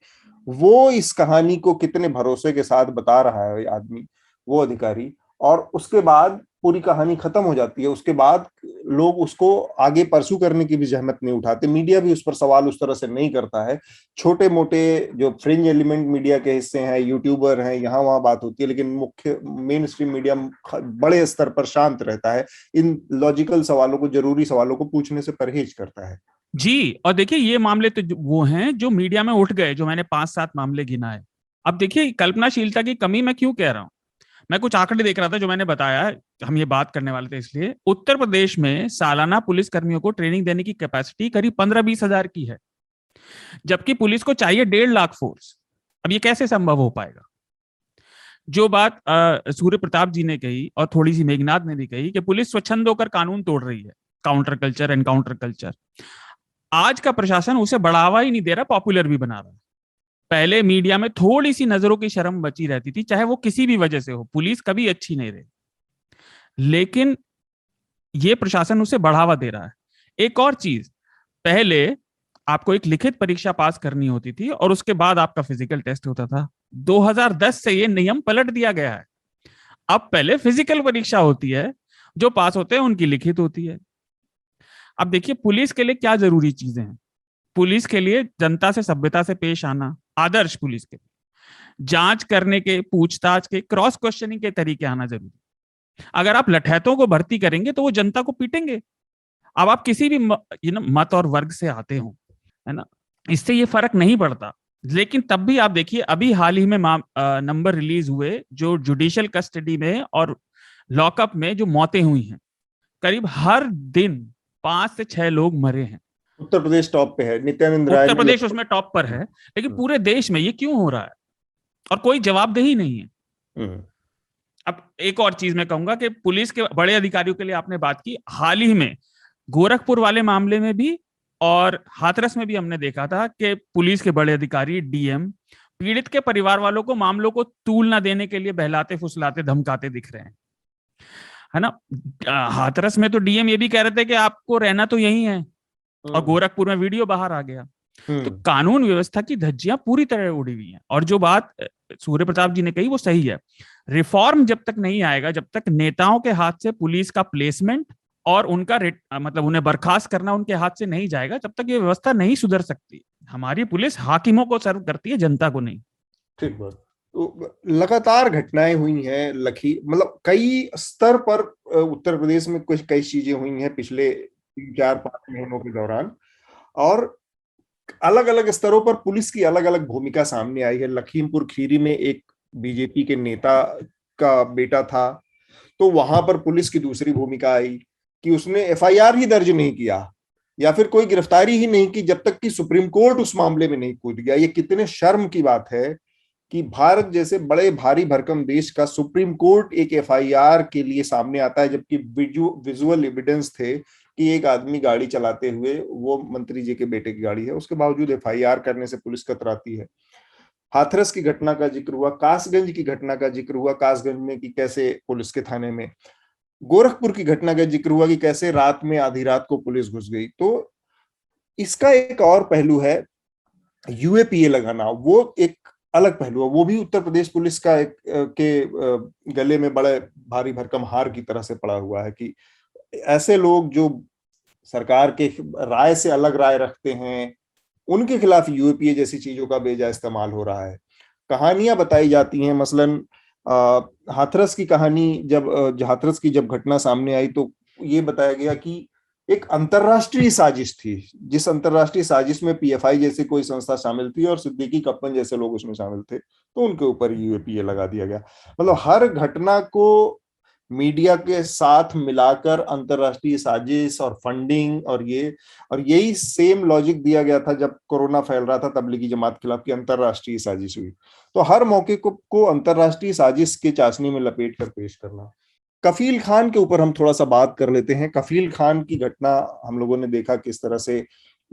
वो इस कहानी को कितने भरोसे के साथ बता रहा है आदमी, वो अधिकारी। और उसके बाद पूरी कहानी खत्म हो जाती है। उसके बाद लोग उसको आगे परसू करने की भी जहमत नहीं उठाते, मीडिया भी उस पर सवाल उस तरह से नहीं करता है। छोटे मोटे जो फ्रिंज एलिमेंट मीडिया के हिस्से हैं, यूट्यूबर हैं, यहाँ वहां बात होती है, लेकिन मुख्य मेन स्ट्रीम मीडिया बड़े स्तर पर शांत रहता है, इन लॉजिकल सवालों को, जरूरी सवालों को पूछने से परहेज करता है। जी। और देखिए, ये मामले तो वो हैं जो मीडिया में उठ गए, जो मैंने 5-7 मामले गिनाए। अब देखिए, कल्पनाशीलता की कमी मैं क्यों कह रहा हूं। मैं कुछ आंकड़े देख रहा था जो मैंने बताया, हम ये बात करने वाले थे इसलिए। उत्तर प्रदेश में सालाना पुलिस कर्मियों को ट्रेनिंग देने की कैपेसिटी करीब 15-20 हजार की है, जबकि पुलिस को चाहिए 1.5 लाख फोर्स। अब ये कैसे संभव हो पाएगा? जो बात सूर्य प्रताप जी ने कही और थोड़ी सी मेघनाथ ने भी कही कि पुलिस स्वच्छंद होकर कानून तोड़ रही है, काउंटर कल्चर, एनकाउंटर कल्चर, आज का प्रशासन उसे बढ़ावा ही नहीं दे रहा, पॉपुलर भी बना रहा है। पहले मीडिया में थोड़ी सी नजरों की शर्म बची रहती थी, चाहे वो किसी भी वजह से हो, पुलिस कभी अच्छी नहीं रही, लेकिन ये प्रशासन उसे बढ़ावा दे रहा है। एक और चीज, पहले आपको एक लिखित परीक्षा पास करनी होती थी और उसके बाद आपका फिजिकल टेस्ट होता था। 2010 से ये नियम पलट दिया गया है। अब पहले फिजिकल परीक्षा होती है, जो पास होते हैं उनकी लिखित होती है। अब देखिए, पुलिस के लिए क्या जरूरी चीजें हैं। पुलिस के लिए जनता से सभ्यता से पेश आना, आदर्श पुलिस के, जांच करने के, पूछताछ के, क्रॉस क्वेश्चनिंग के तरीके आना जरूरी। अगर आप लठैतों को भर्ती करेंगे तो वो जनता को पीटेंगे। अब आप किसी भी मत और वर्ग से आते हो, है ना, इससे ये फर्क नहीं पड़ता। लेकिन तब भी आप देखिए, अभी हाल ही में नंबर रिलीज हुए जो जुडिशियल कस्टडी में और लॉकअप में जो मौतें हुई हैं, करीब हर दिन 5 से 6 लोग मरे हैं। उत्तर प्रदेश टॉप पे है, नित्यानंद राय उत्तर प्रदेश उसमें टॉप पर है, लेकिन पूरे देश में ये क्यों हो रहा है और कोई जवाबदेही नहीं है। अब एक और चीज मैं कहूंगा कि पुलिस के बड़े अधिकारियों के लिए आपने बात की, हाल ही में गोरखपुर वाले मामले में भी और हाथरस में भी हमने देखा था कि पुलिस के बड़े अधिकारी, डीएम, पीड़ित के परिवार वालों को मामलों को तूल न देने के लिए बहलाते फुसलाते धमकाते दिख रहे हैं, है ना। हाथरस में तो डीएम ये भी कह रहे थे कि आपको रहना तो यही है, और गोरखपुर में वीडियो बाहर आ गया। तो कानून व्यवस्था की धज्जियां पूरी तरह उड़ी हुई हैं। और जो बात सूर्य प्रताप जी ने कही वो सही है। रिफॉर्म जब तक नहीं आएगा, जब तक नेताओं के हाथ से पुलिस का प्लेसमेंट और उनका मतलब उन्हें बर्खास्त करना उनके हाथ से नहीं जाएगा, तब तक ये व्यवस्था नहीं सुधर सकती। हमारी पुलिस हाकिमों को सर्व करती है, जनता को नहीं। ठीक बात। तो लगातार घटनाएं हुई हैं, मतलब कई स्तर पर उत्तर प्रदेश में कुछ कई चीजें हुई हैं पिछले 4-5 महीनों के दौरान, और अलग अलग स्तरों पर पुलिस की अलग अलग भूमिका सामने आई है। लखीमपुर खीरी में एक बीजेपी के नेता का बेटा था, तो वहां पर पुलिस की दूसरी भूमिका आई कि उसने एफआईआर ही दर्ज नहीं किया या फिर कोई गिरफ्तारी ही नहीं की जब तक कि सुप्रीम कोर्ट उस मामले में नहीं कूद गया। ये कितने शर्म की बात है कि भारत जैसे बड़े भारी भरकम देश का सुप्रीम कोर्ट एक एफआईआर के लिए सामने आता है, जबकि विजुअल एविडेंस थे कि एक आदमी गाड़ी चलाते हुए, वो मंत्री जी के बेटे की गाड़ी है, उसके बावजूद एफआईआर करने से पुलिस कतराती है। हाथरस की घटना का जिक्र हुआ, कासगंज की घटना का जिक्र हुआ, कासगंज में कि कैसे पुलिस के थाने में, गोरखपुर की घटना का जिक्र हुआ कि कैसे रात में आधी रात को पुलिस घुस गई। तो इसका एक और पहलू है यूएपीए लगाना, वो एक अलग पहलू है, वो भी उत्तर प्रदेश पुलिस का एक के गले में बड़े भारी भरकम हार की तरह से पड़ा हुआ है कि ऐसे लोग जो सरकार के राय से अलग राय रखते हैं, उनके खिलाफ यूएपीए जैसी चीजों का बेजा इस्तेमाल हो रहा है। कहानियां बताई जाती हैं, मसलन हाथरस की कहानी, जब हाथरस की जब घटना सामने आई तो ये बताया गया कि एक अंतरराष्ट्रीय साजिश थी, जिस अंतरराष्ट्रीय साजिश में पीएफआई जैसी कोई संस्था शामिल थी और सिद्दीकी कप्पन जैसे लोग उसमें शामिल थे, तो उनके ऊपर यूएपीए लगा दिया गया। मतलब हर घटना को मीडिया के साथ मिलाकर अंतरराष्ट्रीय साजिश और फंडिंग और यही सेम लॉजिक दिया गया था जब कोरोना फैल रहा था, तबलीगी जमात के खिलाफ की अंतरराष्ट्रीय साजिश हुई। तो हर मौके को अंतरराष्ट्रीय साजिश के चाशनी में लपेट कर पेश करना। कफील खान के ऊपर हम थोड़ा सा बात कर लेते हैं। कफील खान की घटना हम लोगों ने देखा किस तरह से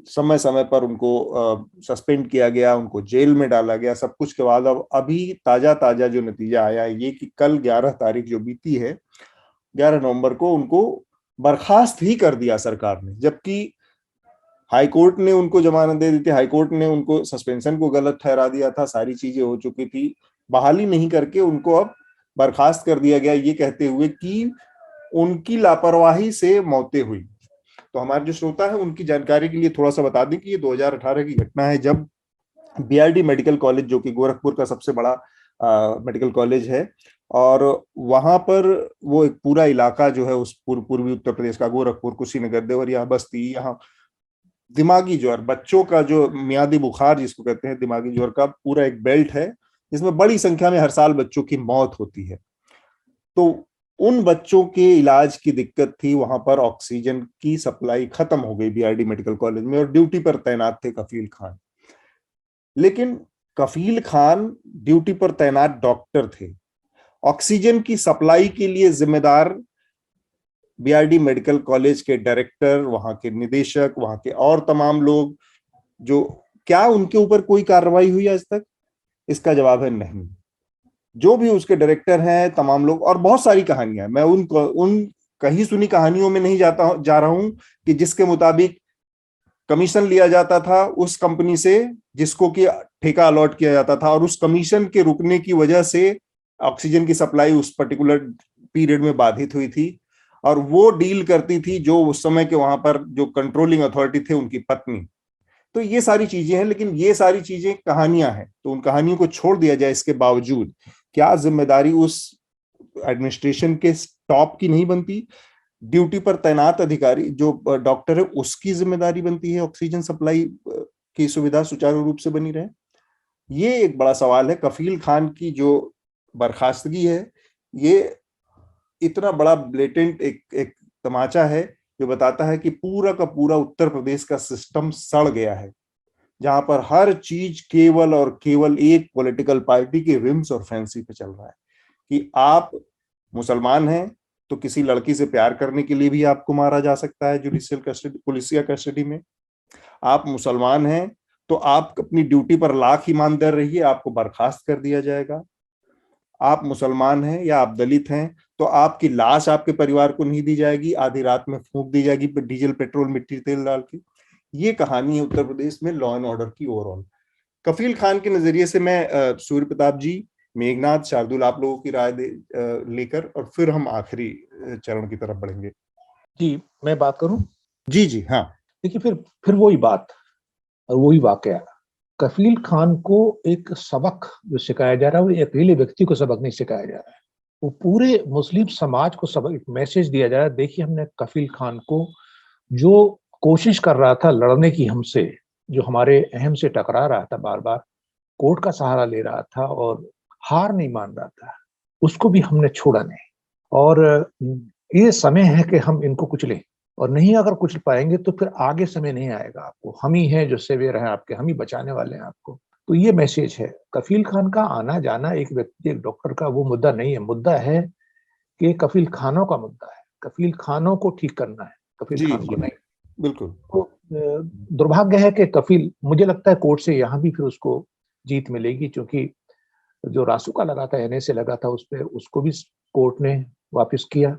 समय समय पर उनको सस्पेंड किया गया, उनको जेल में डाला गया। सब कुछ के बाद अब अभी ताजा जो नतीजा आया है ये कि कल 11 तारीख जो बीती है, 11 नवंबर को उनको बर्खास्त ही कर दिया सरकार ने, जबकि हाईकोर्ट ने उनको जमानत दे दी थी, हाईकोर्ट ने उनको सस्पेंशन को गलत ठहरा दिया था, सारी चीजें हो चुकी थी, बहाली नहीं करके उनको अब बर्खास्त कर दिया गया, ये कहते हुए कि उनकी लापरवाही से मौतें हुई। तो हमारे जो श्रोता है उनकी जानकारी के लिए थोड़ा सा बता दें कि ये 2018 की घटना है, जब बीआरडी मेडिकल कॉलेज, जो कि गोरखपुर का सबसे बड़ा मेडिकल कॉलेज है, और वहां पर वो एक पूरा इलाका जो है उस पूर्वी उत्तर प्रदेश का, गोरखपुर, कुशीनगर, देवरिया, बस्ती, यहाँ दिमागी ज्वर, बच्चों का जो मियादी बुखार जिसको कहते हैं, दिमागी ज्वर का पूरा एक बेल्ट है जिसमें बड़ी संख्या में हर साल बच्चों की मौत होती है। तो उन बच्चों के इलाज की दिक्कत थी, वहां पर ऑक्सीजन की सप्लाई खत्म हो गई बीआरडी मेडिकल कॉलेज में, और ड्यूटी पर तैनात थे कफील खान। लेकिन कफील खान ड्यूटी पर तैनात डॉक्टर थे, ऑक्सीजन की सप्लाई के लिए जिम्मेदार बीआरडी मेडिकल कॉलेज के डायरेक्टर, वहां के निदेशक, वहां के और तमाम लोग, जो क्या उनके ऊपर कोई कार्रवाई हुई आज तक? इसका जवाब है नहीं। जो भी उसके डायरेक्टर हैं, तमाम लोग, और बहुत सारी कहानियां, मैं उन कहीं सुनी कहानियों में नहीं जा रहा हूं कि जिसके मुताबिक कमीशन लिया जाता था उस कंपनी से जिसको कि ठेका अलॉट किया जाता था, और उस कमीशन के रुकने की वजह से ऑक्सीजन की सप्लाई उस पर्टिकुलर पीरियड में बाधित हुई थी, और वो डील करती थी जो उस समय के वहां पर जो कंट्रोलिंग अथॉरिटी थे, उनकी पत्नी। तो ये सारी चीजें हैं, लेकिन ये सारी चीजें कहानियां हैं, तो उन कहानियों को छोड़ दिया जाए। इसके बावजूद क्या जिम्मेदारी उस एडमिनिस्ट्रेशन के टॉप की नहीं बनती? ड्यूटी पर तैनात अधिकारी जो डॉक्टर है उसकी जिम्मेदारी बनती है ऑक्सीजन सप्लाई की सुविधा सुचारू रूप से बनी रहे। ये एक बड़ा सवाल है। कफील खान की जो बर्खास्तगी है, ये इतना बड़ा ब्लेटेंट एक तमाचा है जो बताता है कि पूरा का पूरा उत्तर प्रदेश का सिस्टम सड़ गया है, जहां पर हर चीज केवल और केवल एक पॉलिटिकल पार्टी के विम्स और फैंसी पे चल रहा है। कि आप मुसलमान हैं तो किसी लड़की से प्यार करने के लिए भी आपको मारा जा सकता है जुडिशियल कस्टडी, पुलिसिया कस्टडी में। आप मुसलमान हैं तो आप अपनी ड्यूटी पर लाख ईमानदार रहिए, आपको बर्खास्त कर दिया जाएगा। आप मुसलमान हैं या आप दलित हैं तो आपकी लाश आपके परिवार को नहीं दी जाएगी, आधी रात में फूंक दी जाएगी डीजल, पेट्रोल, मिट्टी, तेल डाल के। ये कहानी है उत्तर प्रदेश में लॉ एंड ऑर्डर की ओवरऑल। कफील खान के नजरिए से मैं सूर्य प्रताप जी, मेघनाथ, शार्दुल, आप लोगों की राय लेकर और फिर हम आखिरी चरण की तरफ बढ़ेंगे। जी, मैं बात करूं? जी जी हाँ। देखिए, फिर वही बात और वही वाकया। कफील खान को एक सबक जो सिखाया जा रहा है, वो अकेले व्यक्ति को सबक नहीं सिखाया जा रहा है, वो पूरे मुस्लिम समाज को सबक, एक मैसेज दिया जा रहा है। देखिए, हमने कफील खान को, जो कोशिश कर रहा था लड़ने की हमसे, जो हमारे अहम से टकरा रहा था, बार बार कोर्ट का सहारा ले रहा था और हार नहीं मान रहा था, उसको भी हमने छोड़ा नहीं। और ये समय है कि हम इनको कुचलें, और नहीं अगर कुचल पाएंगे तो फिर आगे समय नहीं आएगा आपको। हम ही हैं जो सेवियर हैं आपके, हम ही बचाने वाले हैं आपको। तो ये मैसेज है। कफील खान का आना जाना एक व्यक्ति, एक डॉक्टर का वो मुद्दा नहीं है। मुद्दा है कि कफील खानों का मुद्दा है, कफील खानों को ठीक करना है, कफील खान को नहीं। बिल्कुल। तो दुर्भाग्य है कि कफील, मुझे लगता है कोर्ट से यहाँ भी फिर उसको जीत मिलेगी, क्योंकि जो रासुका लगा था, NSA लगा था उस पर, उसको भी कोर्ट ने वापस किया।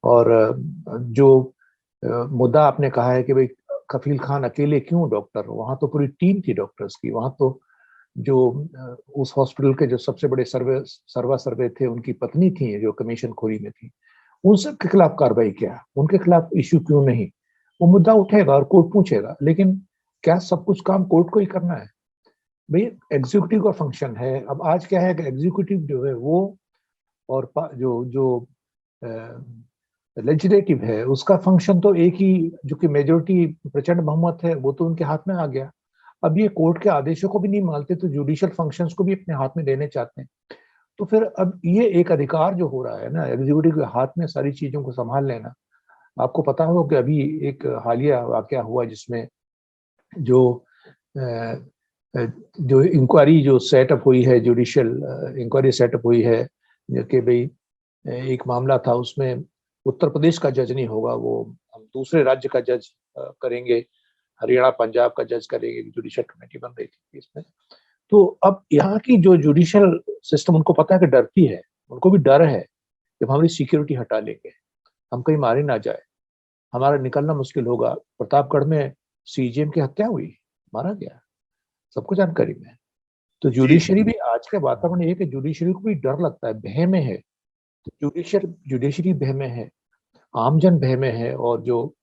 और जो मुद्दा आपने कहा है कि भाई कफील खान अकेले क्यों डॉक्टर, वहां तो पूरी टीम थी डॉक्टर्स की। वहां तो जो उस हॉस्पिटल के जो सबसे बड़े सर्वे थे, उनकी पत्नी थी जो कमीशन खोरी में थी, उन सब के खिलाफ कार्रवाई क्या, उनके खिलाफ इश्यू क्यों नहीं? वो मुद्दा उठेगा और कोर्ट पूछेगा। लेकिन क्या सब कुछ काम कोर्ट को ही करना है? भाई एग्जीक्यूटिव का फंक्शन है। अब आज क्या है कि एग्जीक्यूटिव जो है वो, और जो जो लेजिस्लेटिव है, उसका फंक्शन तो एक ही, जो कि मेजोरिटी प्रचंड बहुमत है, वो तो उनके हाथ में आ गया। अब ये कोर्ट के आदेशों को भी नहीं मानते, तो जुडिशियल फंक्शंस को भी अपने हाथ में लेने चाहते हैं। तो फिर अब ये एक अधिकार जो हो रहा है ना, एग्जीक्यूटिव के हाथ में सारी चीजों को संभाल लेना। आपको पता हो कि अभी एक हालिया वाकया हुआ जिसमें जो इंक्वायरी जो सेटअप हुई है, जुडिशियल इंक्वायरी सेटअप हुई है, कि भाई एक मामला था, उसमें उत्तर प्रदेश का जज नहीं होगा, वो हम दूसरे राज्य का जज करेंगे, हरियाणा पंजाब का जज करेंगे। जुडिशियल कमेटी बन रही थी इसमें। तो अब यहाँ की जो जुडिशियल सिस्टम, उनको पता है कि डरती है, उनको भी डर है कि हमारी सिक्योरिटी हटा लेंगे, हम कहीं मारे ना जाए, हमारा निकलना मुश्किल होगा। प्रतापगढ़ में CGM की हत्या हुई, मारा गया, सबको जानकारी में। तो जुडिशरी भी, आज के वातावरण ये कि जुडिशरी को भी डर लगता है, भय में है। तो जुडिशरी भय में है, आमजन भय में है, और जो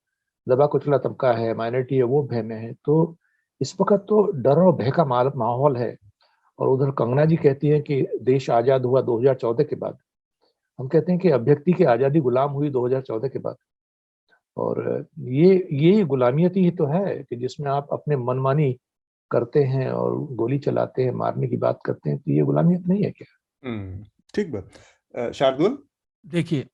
दबा कुचला तबका है, माइनॉरिटी है, वो भय में है। तो इस वक्त तो डर और भय का माहौल है। और उधर कंगना जी कहती हैं कि देश आजाद हुआ 2014 के बाद। हम कहते हैं कि अभ्यर्थी की आजादी गुलाम हुई 2014 के बाद। और ये गुलामियत ही तो है कि जिसमें आप अपने मनमानी करते हैं और गोली चलाते हैं, मारने की बात करते हैं। तो ये गुलामियत नहीं है क्या? ठीक बात। शार्दुल, देखिए,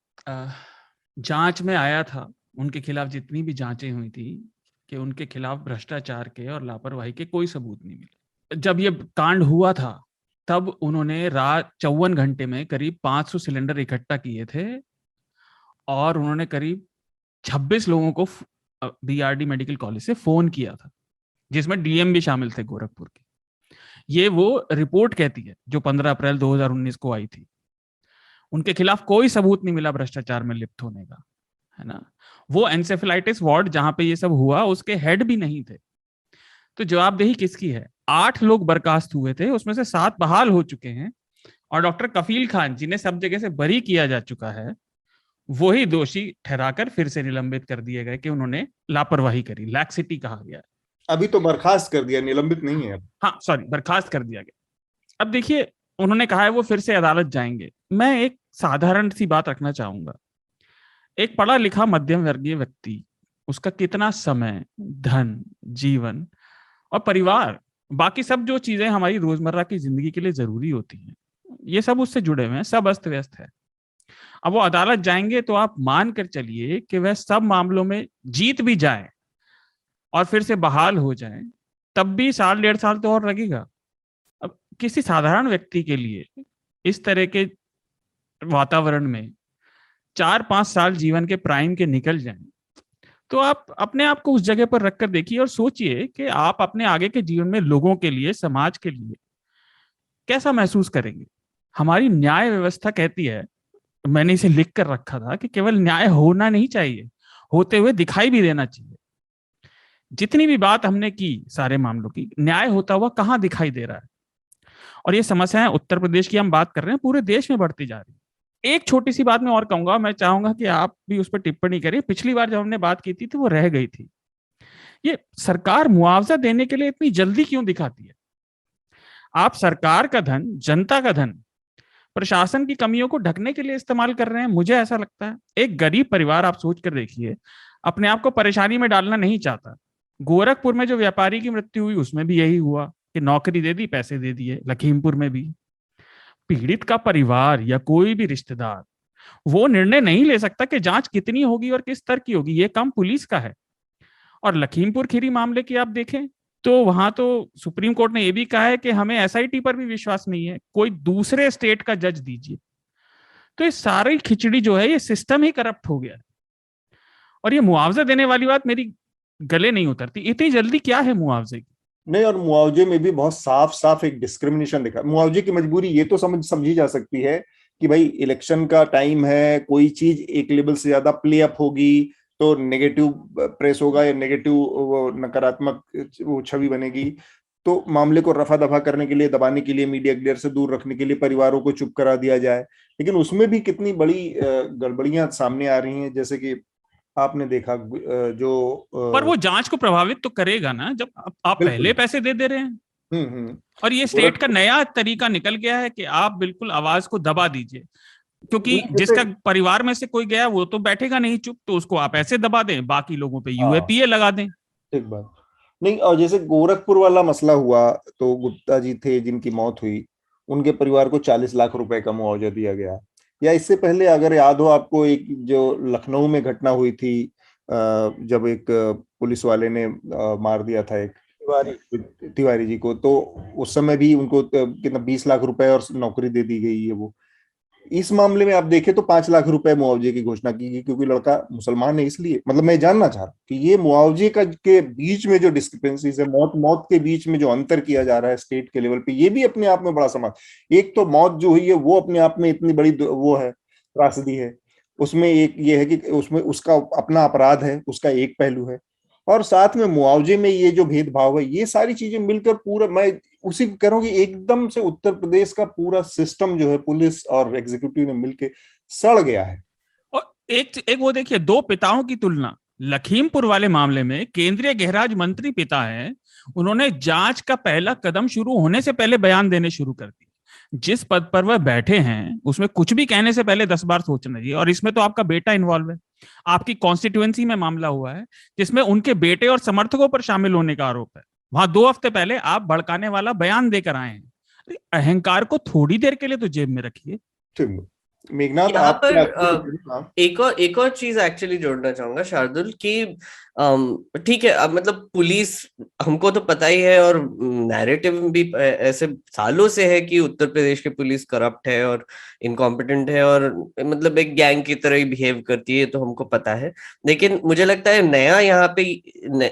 जांच में आया था उनके खिलाफ, जितनी भी जांचें हुई थी, कि उनके खिलाफ भ्रष्टाचार के और लापरवाही के कोई सबूत नहीं मिले। जब ये कांड हुआ था तब उन्होंने रात 54 घंटे में करीब 500 सिलेंडर इकट्ठा किए थे, और उन्होंने करीब 26 लोगों को BRD मेडिकल कॉलेज से फोन किया था, जिसमें DM भी शामिल थे गोरखपुर के। ये वो रिपोर्ट कहती है जो 15 अप्रैल 2019 को आई थी। उनके खिलाफ कोई सबूत नहीं मिला भ्रष्टाचार में लिप्त होने का, है ना। वो एंसेफेलाइटिस वार्ड जहां पे ये सब हुआ, उसके हेड भी नहीं थे। तो जवाबदेही किसकी है? 8 लोग बर्खास्त हुए थे, उसमें से 7 बहाल हो चुके हैं, और डॉक्टर कफील खान, जिन्हें सब जगह से बरी किया जा चुका है, वही दोषी ठहराकर फिर से निलंबित कर दिए गए कि उन्होंने लापरवाही करी, लैक्सिटी कहा गया। अभी तो बर्खास्त कर दिया, निलंबित नहीं है। हाँ सॉरी, बर्खास्त कर दिया गया। अब देखिए, उन्होंने कहा है वो फिर से अदालत जाएंगे। मैं एक साधारण सी बात रखना चाहूंगा। एक पढ़ा लिखा मध्यम वर्गीय व्यक्ति, उसका कितना समय, धन, जीवन और परिवार, बाकी सब जो चीजें हमारी रोजमर्रा की जिंदगी के लिए जरूरी होती हैं, ये सब उससे जुड़े हुए हैं, सब अस्त व्यस्त है। अब वो अदालत जाएंगे तो आप मान कर चलिए कि वह सब मामलों में जीत भी जाए और फिर से बहाल हो जाए, तब भी 1.5 साल तो और लगेगा। अब किसी साधारण व्यक्ति के लिए इस तरह के वातावरण में 4-5 साल जीवन के प्राइम के निकल जाएं, तो आप अपने आप को उस जगह पर रखकर देखिए और सोचिए कि आप अपने आगे के जीवन में लोगों के लिए, समाज के लिए कैसा महसूस करेंगे। हमारी न्याय व्यवस्था कहती है, मैंने इसे लिख कर रखा था, कि केवल न्याय होना नहीं चाहिए, होते हुए दिखाई भी देना चाहिए। जितनी भी बात हमने की सारे मामलों की, न्याय होता हुआ कहाँ दिखाई दे रहा है। और ये समस्याएं उत्तर प्रदेश की हम बात कर रहे हैं, पूरे देश में बढ़ती जा रही है। एक छोटी सी बात मैं और कहूंगा, मैं चाहूंगा कि आप भी उस पर टिप्पणी करें। पिछली बार जब हमने बात की थी तो वो रह गई थी, ये सरकार मुआवजा देने के लिए इतनी जल्दी क्यों दिखाती है? आप सरकार का धन, जनता का धन प्रशासन की कमियों को ढकने के लिए इस्तेमाल कर रहे हैं। मुझे ऐसा लगता है, एक गरीब परिवार, आप सोच कर देखिए, अपने आप को परेशानी में डालना नहीं चाहता। गोरखपुर में जो व्यापारी की मृत्यु हुई उसमें भी यही हुआ कि नौकरी दे दी, पैसे दे दिए। लखीमपुर में भी पीड़ित का परिवार या कोई भी रिश्तेदार वो निर्णय नहीं ले सकता कि जांच कितनी होगी और किस स्तर की होगी, ये काम पुलिस का है। और लखीमपुर खीरी मामले की आप देखें तो वहां तो सुप्रीम कोर्ट ने यह भी कहा है कि हमें एसआईटी पर भी विश्वास नहीं है, कोई दूसरे स्टेट का जज दीजिए। तो ये सारी खिचड़ी जो है, ये सिस्टम ही करप्ट हो गया है। और ये मुआवजा देने वाली बात मेरी गले नहीं उतरती, इतनी जल्दी क्या है मुआवजे की? नहीं, और मुआवजे में भी बहुत साफ साफ एक डिस्क्रिमिनेशन दिखा। मुआवजे की मजबूरी ये तो समझी जा सकती है कि भाई इलेक्शन का टाइम है, कोई चीज एक लेवल से ज्यादा प्ले अप होगी तो नेगेटिव प्रेस होगा या नेगेटिव नकारात्मक वो छवि बनेगी, तो मामले को रफा दफा करने के लिए, दबाने के लिए, मीडिया ग्लेयर से दूर रखने के लिए परिवारों को चुप करा दिया जाए। लेकिन उसमें भी कितनी बड़ी गड़बड़ियां सामने आ रही हैं, जैसे कि आपने देखा जो पर वो जांच को प्रभावित तो करेगा ना, जब आप पहले पैसे दे रहे हैं। और ये स्टेट का नया तरीका निकल गया है कि आप बिल्कुल आवाज को दबा दीजिए, क्योंकि जिसका परिवार में से कोई गया वो तो बैठेगा नहीं चुप, तो उसको आप ऐसे दबा दें, बाकी लोगों पे यूएपीए लगा दें। ठीक बात नहीं। और जैसे गोरखपुर वाला मसला हुआ तो गुप्ता जी थे जिनकी मौत हुई, उनके परिवार को 40 लाख रुपए का मुआवजा दिया गया। या इससे पहले अगर याद हो आपको, एक जो लखनऊ में घटना हुई थी, जब एक पुलिस वाले ने मार दिया था एक तिवारी जी को, तो उस समय भी उनको कितना 20 लाख रुपए और नौकरी दे दी गई है। वो इस मामले में आप देखें तो 5 लाख रुपए मुआवजे की घोषणा की गई, क्योंकि लड़का मुसलमान है। इसलिए मतलब मैं जानना चाह रहा हूँ कि ये मुआवजे का के बीच में जो डिस्क्रिपेंसीज है, मौत के बीच में जो अंतर किया जा रहा है स्टेट के लेवल पे, ये भी अपने आप में बड़ा समाज। एक तो मौत जो हुई है वो अपने आप में इतनी बड़ी वो है, त्रासदी है। उसमें एक ये है कि उसमें उसका अपना अपराध है, उसका एक पहलू है, और साथ में मुआवजे में ये जो भेदभाव है, ये सारी चीजें मिलकर पूरा, मैं उसी कह रहा हूँ कि एकदम से उत्तर प्रदेश का पूरा सिस्टम जो है, पुलिस और एग्जीक्यूटिव ने मिलकर सड़ गया है। और एक वो देखिए, दो पिताओं की तुलना। लखीमपुर वाले मामले में केंद्रीय गृहराज मंत्री पिता हैं, उन्होंने जांच का पहला कदम शुरू होने से पहले बयान देने शुरू कर दिए। जिस पद पर वह बैठे हैं उसमें कुछ भी कहने से पहले 10 बार सोचना चाहिए। और इसमें तो आपका बेटा इन्वॉल्व है, आपकी कॉन्स्टिट्यूएंसी में मामला हुआ है जिसमें उनके बेटे और समर्थकों पर शामिल होने का आरोप है। वहां 2 हफ्ते पहले आप भड़काने वाला बयान देकर आए हैं। अहंकार को थोड़ी देर के लिए तो जेब में रखिए। मेघनाथ, यहाँ पर एक और चीज एक्चुअली जोड़ना चाहूंगा शार्दुल, कि ठीक है, अब मतलब पुलिस, हमको तो पता ही है और नैरेटिव भी ऐसे सालों से है कि उत्तर प्रदेश की पुलिस करप्ट है और इनकॉम्पिटेंट है और मतलब एक गैंग की तरह ही बिहेव करती है, तो हमको पता है। लेकिन मुझे लगता है नया यहाँ पे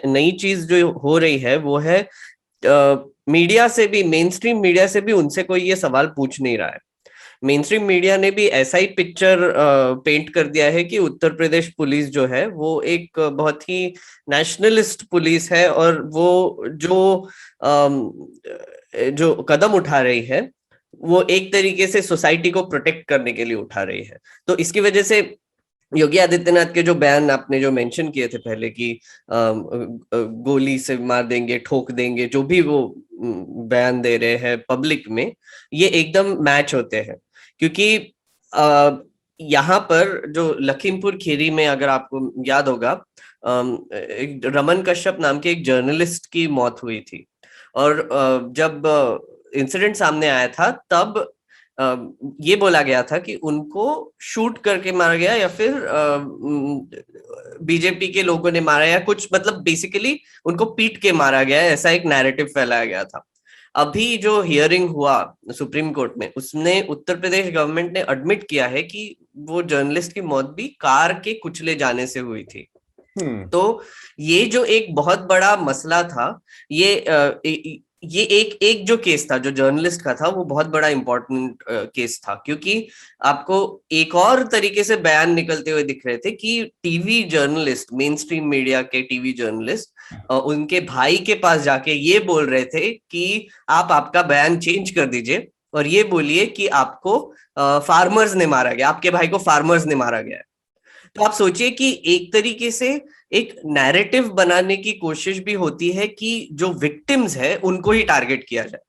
नई चीज जो हो रही है वो है मीडिया से भी, मेन स्ट्रीम मीडिया से भी उनसे कोई ये सवाल पूछ नहीं रहा है। मेन स्ट्रीम मीडिया ने भी ऐसा ही पिक्चर पेंट कर दिया है कि उत्तर प्रदेश पुलिस जो है वो एक बहुत ही नेशनलिस्ट पुलिस है, और वो जो कदम उठा रही है वो एक तरीके से सोसाइटी को प्रोटेक्ट करने के लिए उठा रही है। तो इसकी वजह से योगी आदित्यनाथ के जो बयान आपने जो मेंशन किए थे पहले कि गोली से मार देंगे, ठोक देंगे, जो भी वो बयान दे रहे हैं पब्लिक में, ये एकदम मैच होते हैं। क्योंकि यहाँ पर जो लखीमपुर खीरी में, अगर आपको याद होगा, रमन कश्यप नाम के एक जर्नलिस्ट की मौत हुई थी, और जब इंसिडेंट सामने आया था तब ये बोला गया था कि उनको शूट करके मारा गया या फिर बीजेपी के लोगों ने मारा, या कुछ मतलब बेसिकली उनको पीट के मारा गया, ऐसा एक नैरेटिव फैलाया गया था। अभी जो हियरिंग हुआ सुप्रीम कोर्ट में, उसने उत्तर प्रदेश गवर्नमेंट ने एडमिट किया है कि वो जर्नलिस्ट की मौत भी कार के कुचले जाने से हुई थी। तो ये जो एक बहुत बड़ा मसला था, ये एक जो केस था, जो जर्नलिस्ट का था, वो बहुत बड़ा इंपॉर्टेंट केस था, क्योंकि आपको एक और तरीके से बयान निकलते हुए दिख रहे थे कि TV journalist, main stream media के टीवी जर्नलिस्ट उनके भाई के पास जाके ये बोल रहे थे कि आप आपका बयान चेंज कर दीजिए और ये बोलिए कि आपको फार्मर्स ने मारा गया, आपके भाई को फार्मर्स ने मारा गया है। तो आप सोचिए कि एक तरीके से एक नैरेटिव बनाने की कोशिश भी होती है कि जो विक्टिम्स है उनको ही टारगेट किया जाए,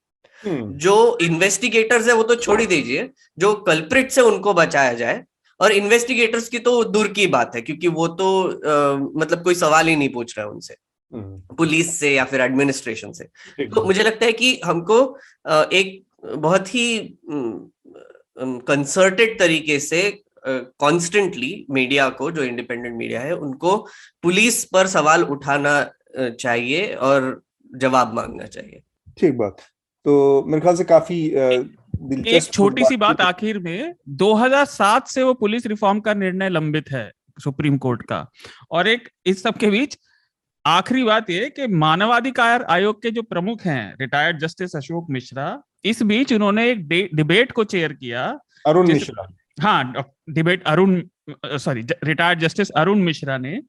जो इन्वेस्टिगेटर्स है वो तो छोड़ ही दीजिए, जो कल्प्रिट्स है उनको बचाया जाए। और इन्वेस्टिगेटर्स की तो दूर की बात है, क्योंकि वो तो मतलब कोई सवाल ही नहीं पूछ रहा है उनसे, पुलिस से या फिर एडमिनिस्ट्रेशन से। तो मुझे लगता है कि हमको एक बहुत ही कंसर्टेड तरीके से कॉन्स्टेंटली मीडिया को, जो इंडिपेंडेंट मीडिया है, उनको पुलिस पर सवाल उठाना चाहिए और जवाब मांगना चाहिए। ठीक बात। तो मेरे ख्याल से काफी एक छोटी सी बात आखिर में, 2007 से वो पुलिस रिफॉर्म का निर्णय लंबित है सुप्रीम कोर्ट का। और एक इस सब के बीच आखिरी बात ये कि मानवाधिकार आयोग के जो प्रमुख हैं रिटायर्ड जस्टिस अशोक मिश्रा, इस बीच उन्होंने एक डिबेट को चेयर किया। अरुण मिश्रा, हाँ, debate retired justice Arun Mishra ने,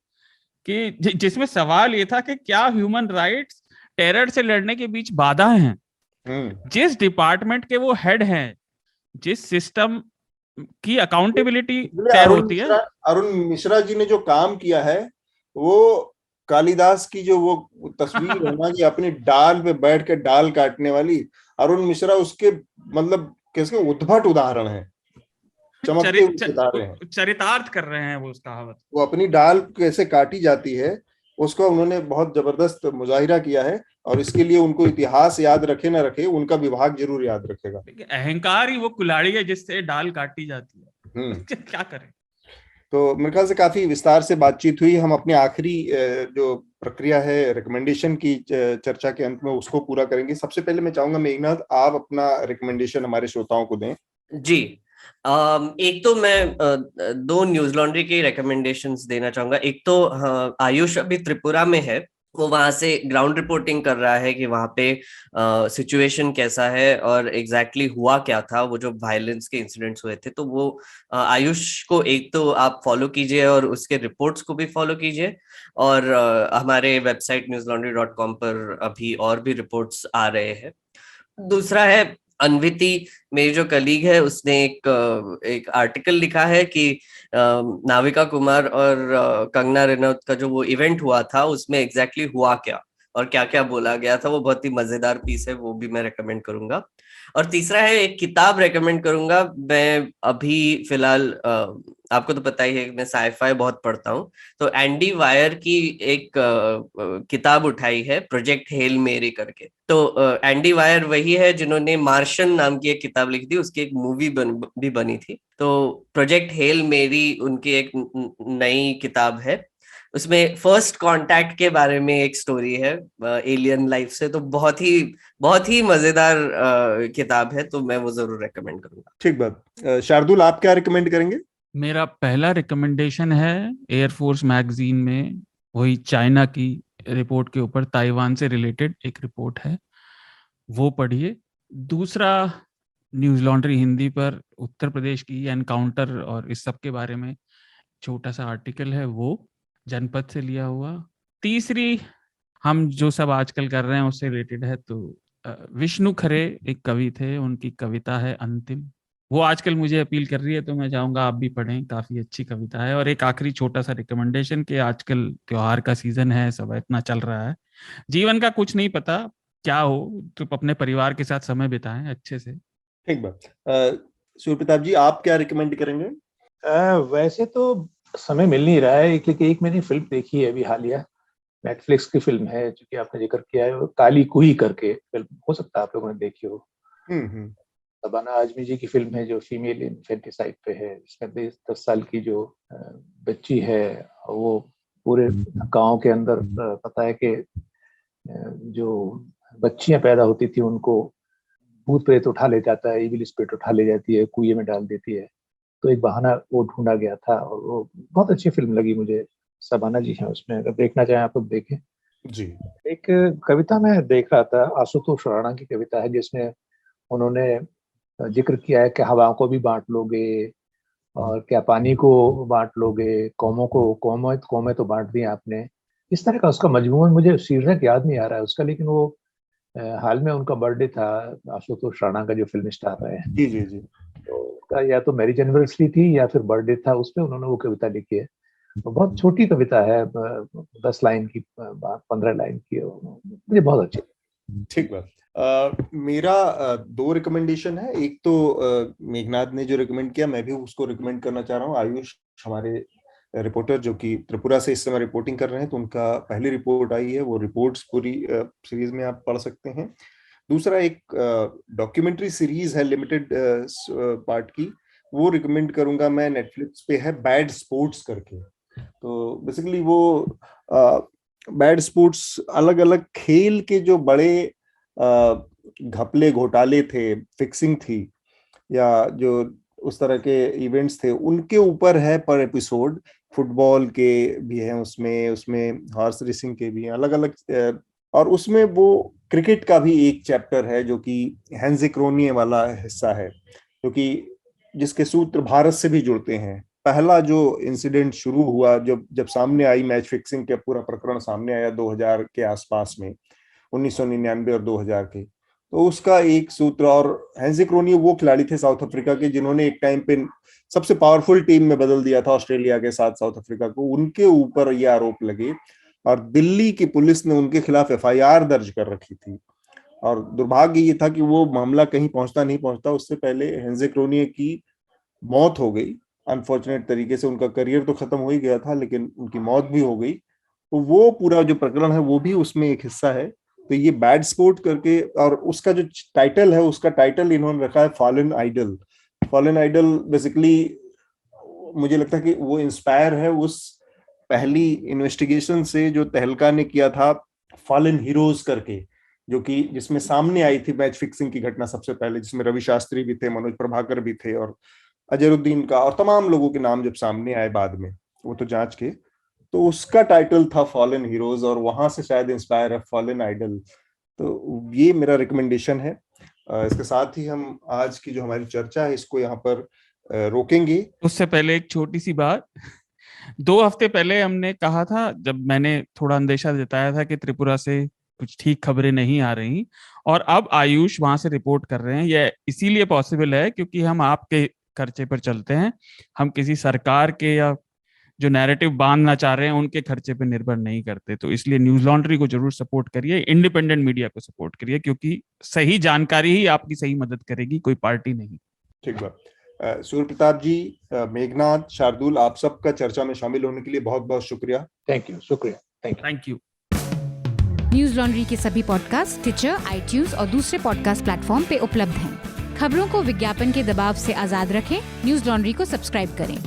कि जिसमें सवाल ये था कि क्या ह्यूमन राइट्स टेरर से लड़ने के बीच बाधा हैं। जिस डिपार्टमेंट के वो हेड हैं, जिस सिस्टम की अकाउंटेबिलिटी तय होती है, अरुण मिश्रा जी ने जो काम किया है, वो कालिदास की जो वो तस्वीर है ना कि अपनी डाल पे बैठ के डाल काटने वाली, अरुण मिश्रा उसके मतलब कैसे उद्भट उदाहरण है, चरितार्थ कर रहे हैं वो उस कहावत। वो अपनी डाल कैसे काटी जाती है उसको उन्होंने बहुत जबरदस्त मुजाहिरा किया है, और इसके लिए उनको इतिहास याद रखे ना रखे, उनका विभाग जरूर याद रखेगा। अहंकार ही वो कुल्हाड़ी है जिससे डाल काटी जाती है। क्या करें। तो मेरे ख्याल से काफी विस्तार से बातचीत हुई। हम अपनी आखिरी जो प्रक्रिया है रिकमेंडेशन की चर्चा के अंत में उसको पूरा करेंगे। सबसे पहले मैं चाहूंगा मेघनाथ, आप अपना रिकमेंडेशन हमारे श्रोताओं को दें। जी, एक तो मैं दो न्यूज लॉन्ड्री के रिकमेंडेशंस देना चाहूंगा। एक तो आयुष अभी त्रिपुरा में है, वो वहां से ग्राउंड रिपोर्टिंग कर रहा है कि वहां पे सिचुएशन कैसा है और एग्जैक्टली हुआ क्या था, वो जो वायलेंस के इंसिडेंट्स हुए थे। तो वो आयुष को एक तो आप फॉलो कीजिए और उसके रिपोर्ट्स को भी फॉलो कीजिए। और हमारे वेबसाइट newslaundry.com पर अभी और भी रिपोर्ट्स आ रहे हैं। दूसरा है अनविति, मेरी जो कलीग है, उसने एक आर्टिकल लिखा है कि नाविका कुमार और कंगना रनौत का जो वो इवेंट हुआ था उसमें एग्जैक्टली हुआ क्या और क्या क्या बोला गया था। वो बहुत ही मजेदार पीस है, वो भी मैं रेकमेंड करूंगा। और तीसरा है एक किताब रेकमेंड करूंगा। मैं अभी फिलहाल आपको तो पता ही है मैं साइफाई बहुत पढ़ता हूँ, तो एंडी वायर की एक किताब उठाई है, प्रोजेक्ट हेल मेरी करके। तो एंडी वायर वही है जिन्होंने मार्शन नाम की एक किताब लिखी थी, उसकी एक मूवी भी बनी थी। तो प्रोजेक्ट हेल मेरी उनकी एक नई किताब है। उसमें फर्स्ट कांटेक्ट के बारे में एक स्टोरी है एलियन लाइफ से। तो बहुत ही मजेदार किताब है, तो मैं वो जरूर रेकमेंड करूंगा। ठीक बात। शार्दुल, आप क्या रिकमेंड करेंगे? मेरा पहला रिकमेंडेशन है एयरफोर्स मैगजीन में वही चाइना की रिपोर्ट के ऊपर, ताइवान से रिलेटेड एक रिपोर्ट है, वो पढ़िए। दूसरा न्यूज लॉन्ड्री हिंदी पर उत्तर प्रदेश की एनकाउंटर और इस सब के बारे में छोटा सा आर्टिकल है, वो जनपद से लिया हुआ। तीसरी, हम जो सब आजकल कर रहे हैं उससे रिलेटेड है, तो विष्णु खरे एक कवि थे, उनकी कविता है अंतिम, वो आजकल मुझे अपील कर रही है, तो मैं चाहूंगा आप भी पढ़ें, काफी अच्छी कविता है। और एक आखिरी छोटा सा रिकमेंडेशन कि आजकल त्योहार का सीजन है, सब इतना चल रहा है, जीवन का कुछ नहीं पता क्या हो, तो अपने परिवार के साथ समय बिताएं अच्छे से। ठीक बात। सूर्य प्रताप जी, आप क्या रिकमेंड करेंगे? वैसे तो समय मिल नहीं रहा है, एक मैंने फिल्म देखी है अभी हालिया, नेटफ्लिक्स की फिल्म है, जो कि आपने जिक्र किया है, काली कुही करके फिल्म, हो सकता है आप लोगों ने देखी हो। शबाना आजमी जी की फिल्म है जो फीमेल इन्फेंटिसाइड पे है। इसमें 10 साल की जो बच्ची है, वो पूरे गांव के अंदर पता है कि जो बच्चियां पैदा होती थी उनको भूत प्रेत उठा ले जाता है, इविल स्पिरिट उठा ले जाती है, कुएं में डाल देती है। तो एक बहाना वो ढूंढा गया था, और वो बहुत अच्छी फिल्म लगी मुझे। शबाना जी हैं उसमें, अगर देखना चाहें आप लोग देखें। जी। एक कविता में देख रहा था, आशुतोष राणा की कविता है, जिसमें उन्होंने जिक्र किया है कि हवा को भी बांट लोगे और क्या पानी को बांट लोगे, कौमें तो बांट दी आपने। इस तरह का उसका मजमून, मुझे शीर्षक याद नहीं आ रहा है उसका, लेकिन वो हाल में उनका बर्थडे था, आशुतोष राणा का जो फिल्म स्टार रहे हैं। जी जी जी। तो उसका या तो मैरिज एनिवर्सरी थी या फिर बर्थडे था, उस पर उन्होंने वो कविता लिखी है। बहुत छोटी कविता है, 10 लाइन की, 15 लाइन की, मुझे बहुत अच्छी। ठीक बात। मेरा 2 रिकमेंडेशन है। एक तो मेघनाथ ने जो रिकमेंड किया, मैं भी उसको रिकमेंड करना चाह रहा हूँ। आयुष हमारे रिपोर्टर जो कि त्रिपुरा से इस समय रिपोर्टिंग कर रहे हैं, तो उनका पहली रिपोर्ट आई है, वो रिपोर्ट्स पूरी सीरीज में आप पढ़ सकते हैं। दूसरा एक डॉक्यूमेंट्री सीरीज है लिमिटेड पार्ट की, वो रिकमेंड करूंगा मैं। नेटफ्लिक्स पे है, बैड स्पोर्ट्स करके। तो बेसिकली वो बैड स्पोर्ट्स अलग अलग खेल के जो बड़े घपले घोटाले थे, फिक्सिंग थी, या जो उस तरह के इवेंट्स थे, उनके ऊपर है पर एपिसोड। फुटबॉल के भी हैं उसमें हॉर्स रेसिंग के भी हैं, अलग अलग। और उसमें वो क्रिकेट का भी एक चैप्टर है जो कि हेंजिक्रोनिये वाला हिस्सा है, क्योंकि जिसके सूत्र भारत से भी जुड़ते हैं। पहला जो इंसिडेंट शुरू हुआ, जब सामने आई मैच फिक्सिंग का पूरा प्रकरण सामने आया 2000 के आसपास में, 1999 और 2000 के, तो उसका एक सूत्र। और हेंजिक्रोनिये वो खिलाड़ी थे साउथ अफ्रीका के, जिन्होंने एक टाइम पे सबसे पावरफुल टीम में बदल दिया था ऑस्ट्रेलिया के साथ साउथ अफ्रीका को। उनके ऊपर ये आरोप लगे और दिल्ली की पुलिस ने उनके खिलाफ FIR दर्ज कर रखी थी। और दुर्भाग्य ये था कि वो मामला कहीं पहुंचता, उससे पहले हेंजिक्रोनिये की मौत हो गई। अनफॉर्चुनेट तरीके से उनका करियर तो खत्म हो ही गया था, लेकिन उनकी मौत भी हो गई। तो वो पूरा जो प्रकरण है वो भी उसमें एक हिस्सा है। तो ये बैड स्पोर्ट करके, और उसका जो टाइटल है, उसका टाइटल इन्होंने रखा है fallen idol. Fallen idol basically मुझे लगता है कि वो इंस्पायर है उस पहली इन्वेस्टिगेशन से जो तहलका ने किया था, फॉलन हीरोज करके, जो कि जिसमें सामने आई थी मैच फिक्सिंग की घटना सबसे पहले, जिसमें रवि शास्त्री भी थे, मनोज प्रभाकर भी थे, और अजहरुद्दीन का और तमाम लोगों के नाम जब सामने आए बाद में, वो तो जांच के, तो उसका टाइटल था फॉलन हीरोज, और वहां से शायद इंस्पायर है फॉलन आइडल। तो ये मेरा रिकमेंडेशन है। इसके साथ ही हम आज की जो हमारी चर्चा है इसको यहाँ पर रोकेंगे। उससे पहले एक छोटी सी बात, 2 हफ्ते पहले हमने कहा था, जब मैंने थोड़ा अंदेशा जताया था कि त्रिपुरा से कुछ ठीक खबरें नहीं आ रही, और अब आयुष वहां से रिपोर्ट कर रहे हैं। यह इसीलिए पॉसिबल है क्योंकि हम आपके खर्चे पर चलते हैं, हम किसी सरकार के या जो नैरेटिव बांधना चाह रहे हैं उनके खर्चे पे निर्भर नहीं करते। तो इसलिए न्यूज लॉन्ड्री को जरूर सपोर्ट करिए, इंडिपेंडेंट मीडिया को सपोर्ट करिए, क्योंकि सही जानकारी ही आपकी सही मदद करेगी, कोई पार्टी नहीं। ठीक बात। सूर्य प्रताप जी, मेघनाथ, शार्दुल, आप सबका चर्चा में शामिल होने के लिए बहुत बहुत शुक्रिया। थैंक यू, शुक्रिया, थैंक यू। न्यूज लॉन्ड्री के सभी पॉडकास्ट टिचर, iTunes और दूसरे पॉडकास्ट प्लेटफॉर्म पे उपलब्ध हैं। खबरों को विज्ञापन के दबाव से आजाद रखें, न्यूज लॉन्ड्री को सब्सक्राइब करें।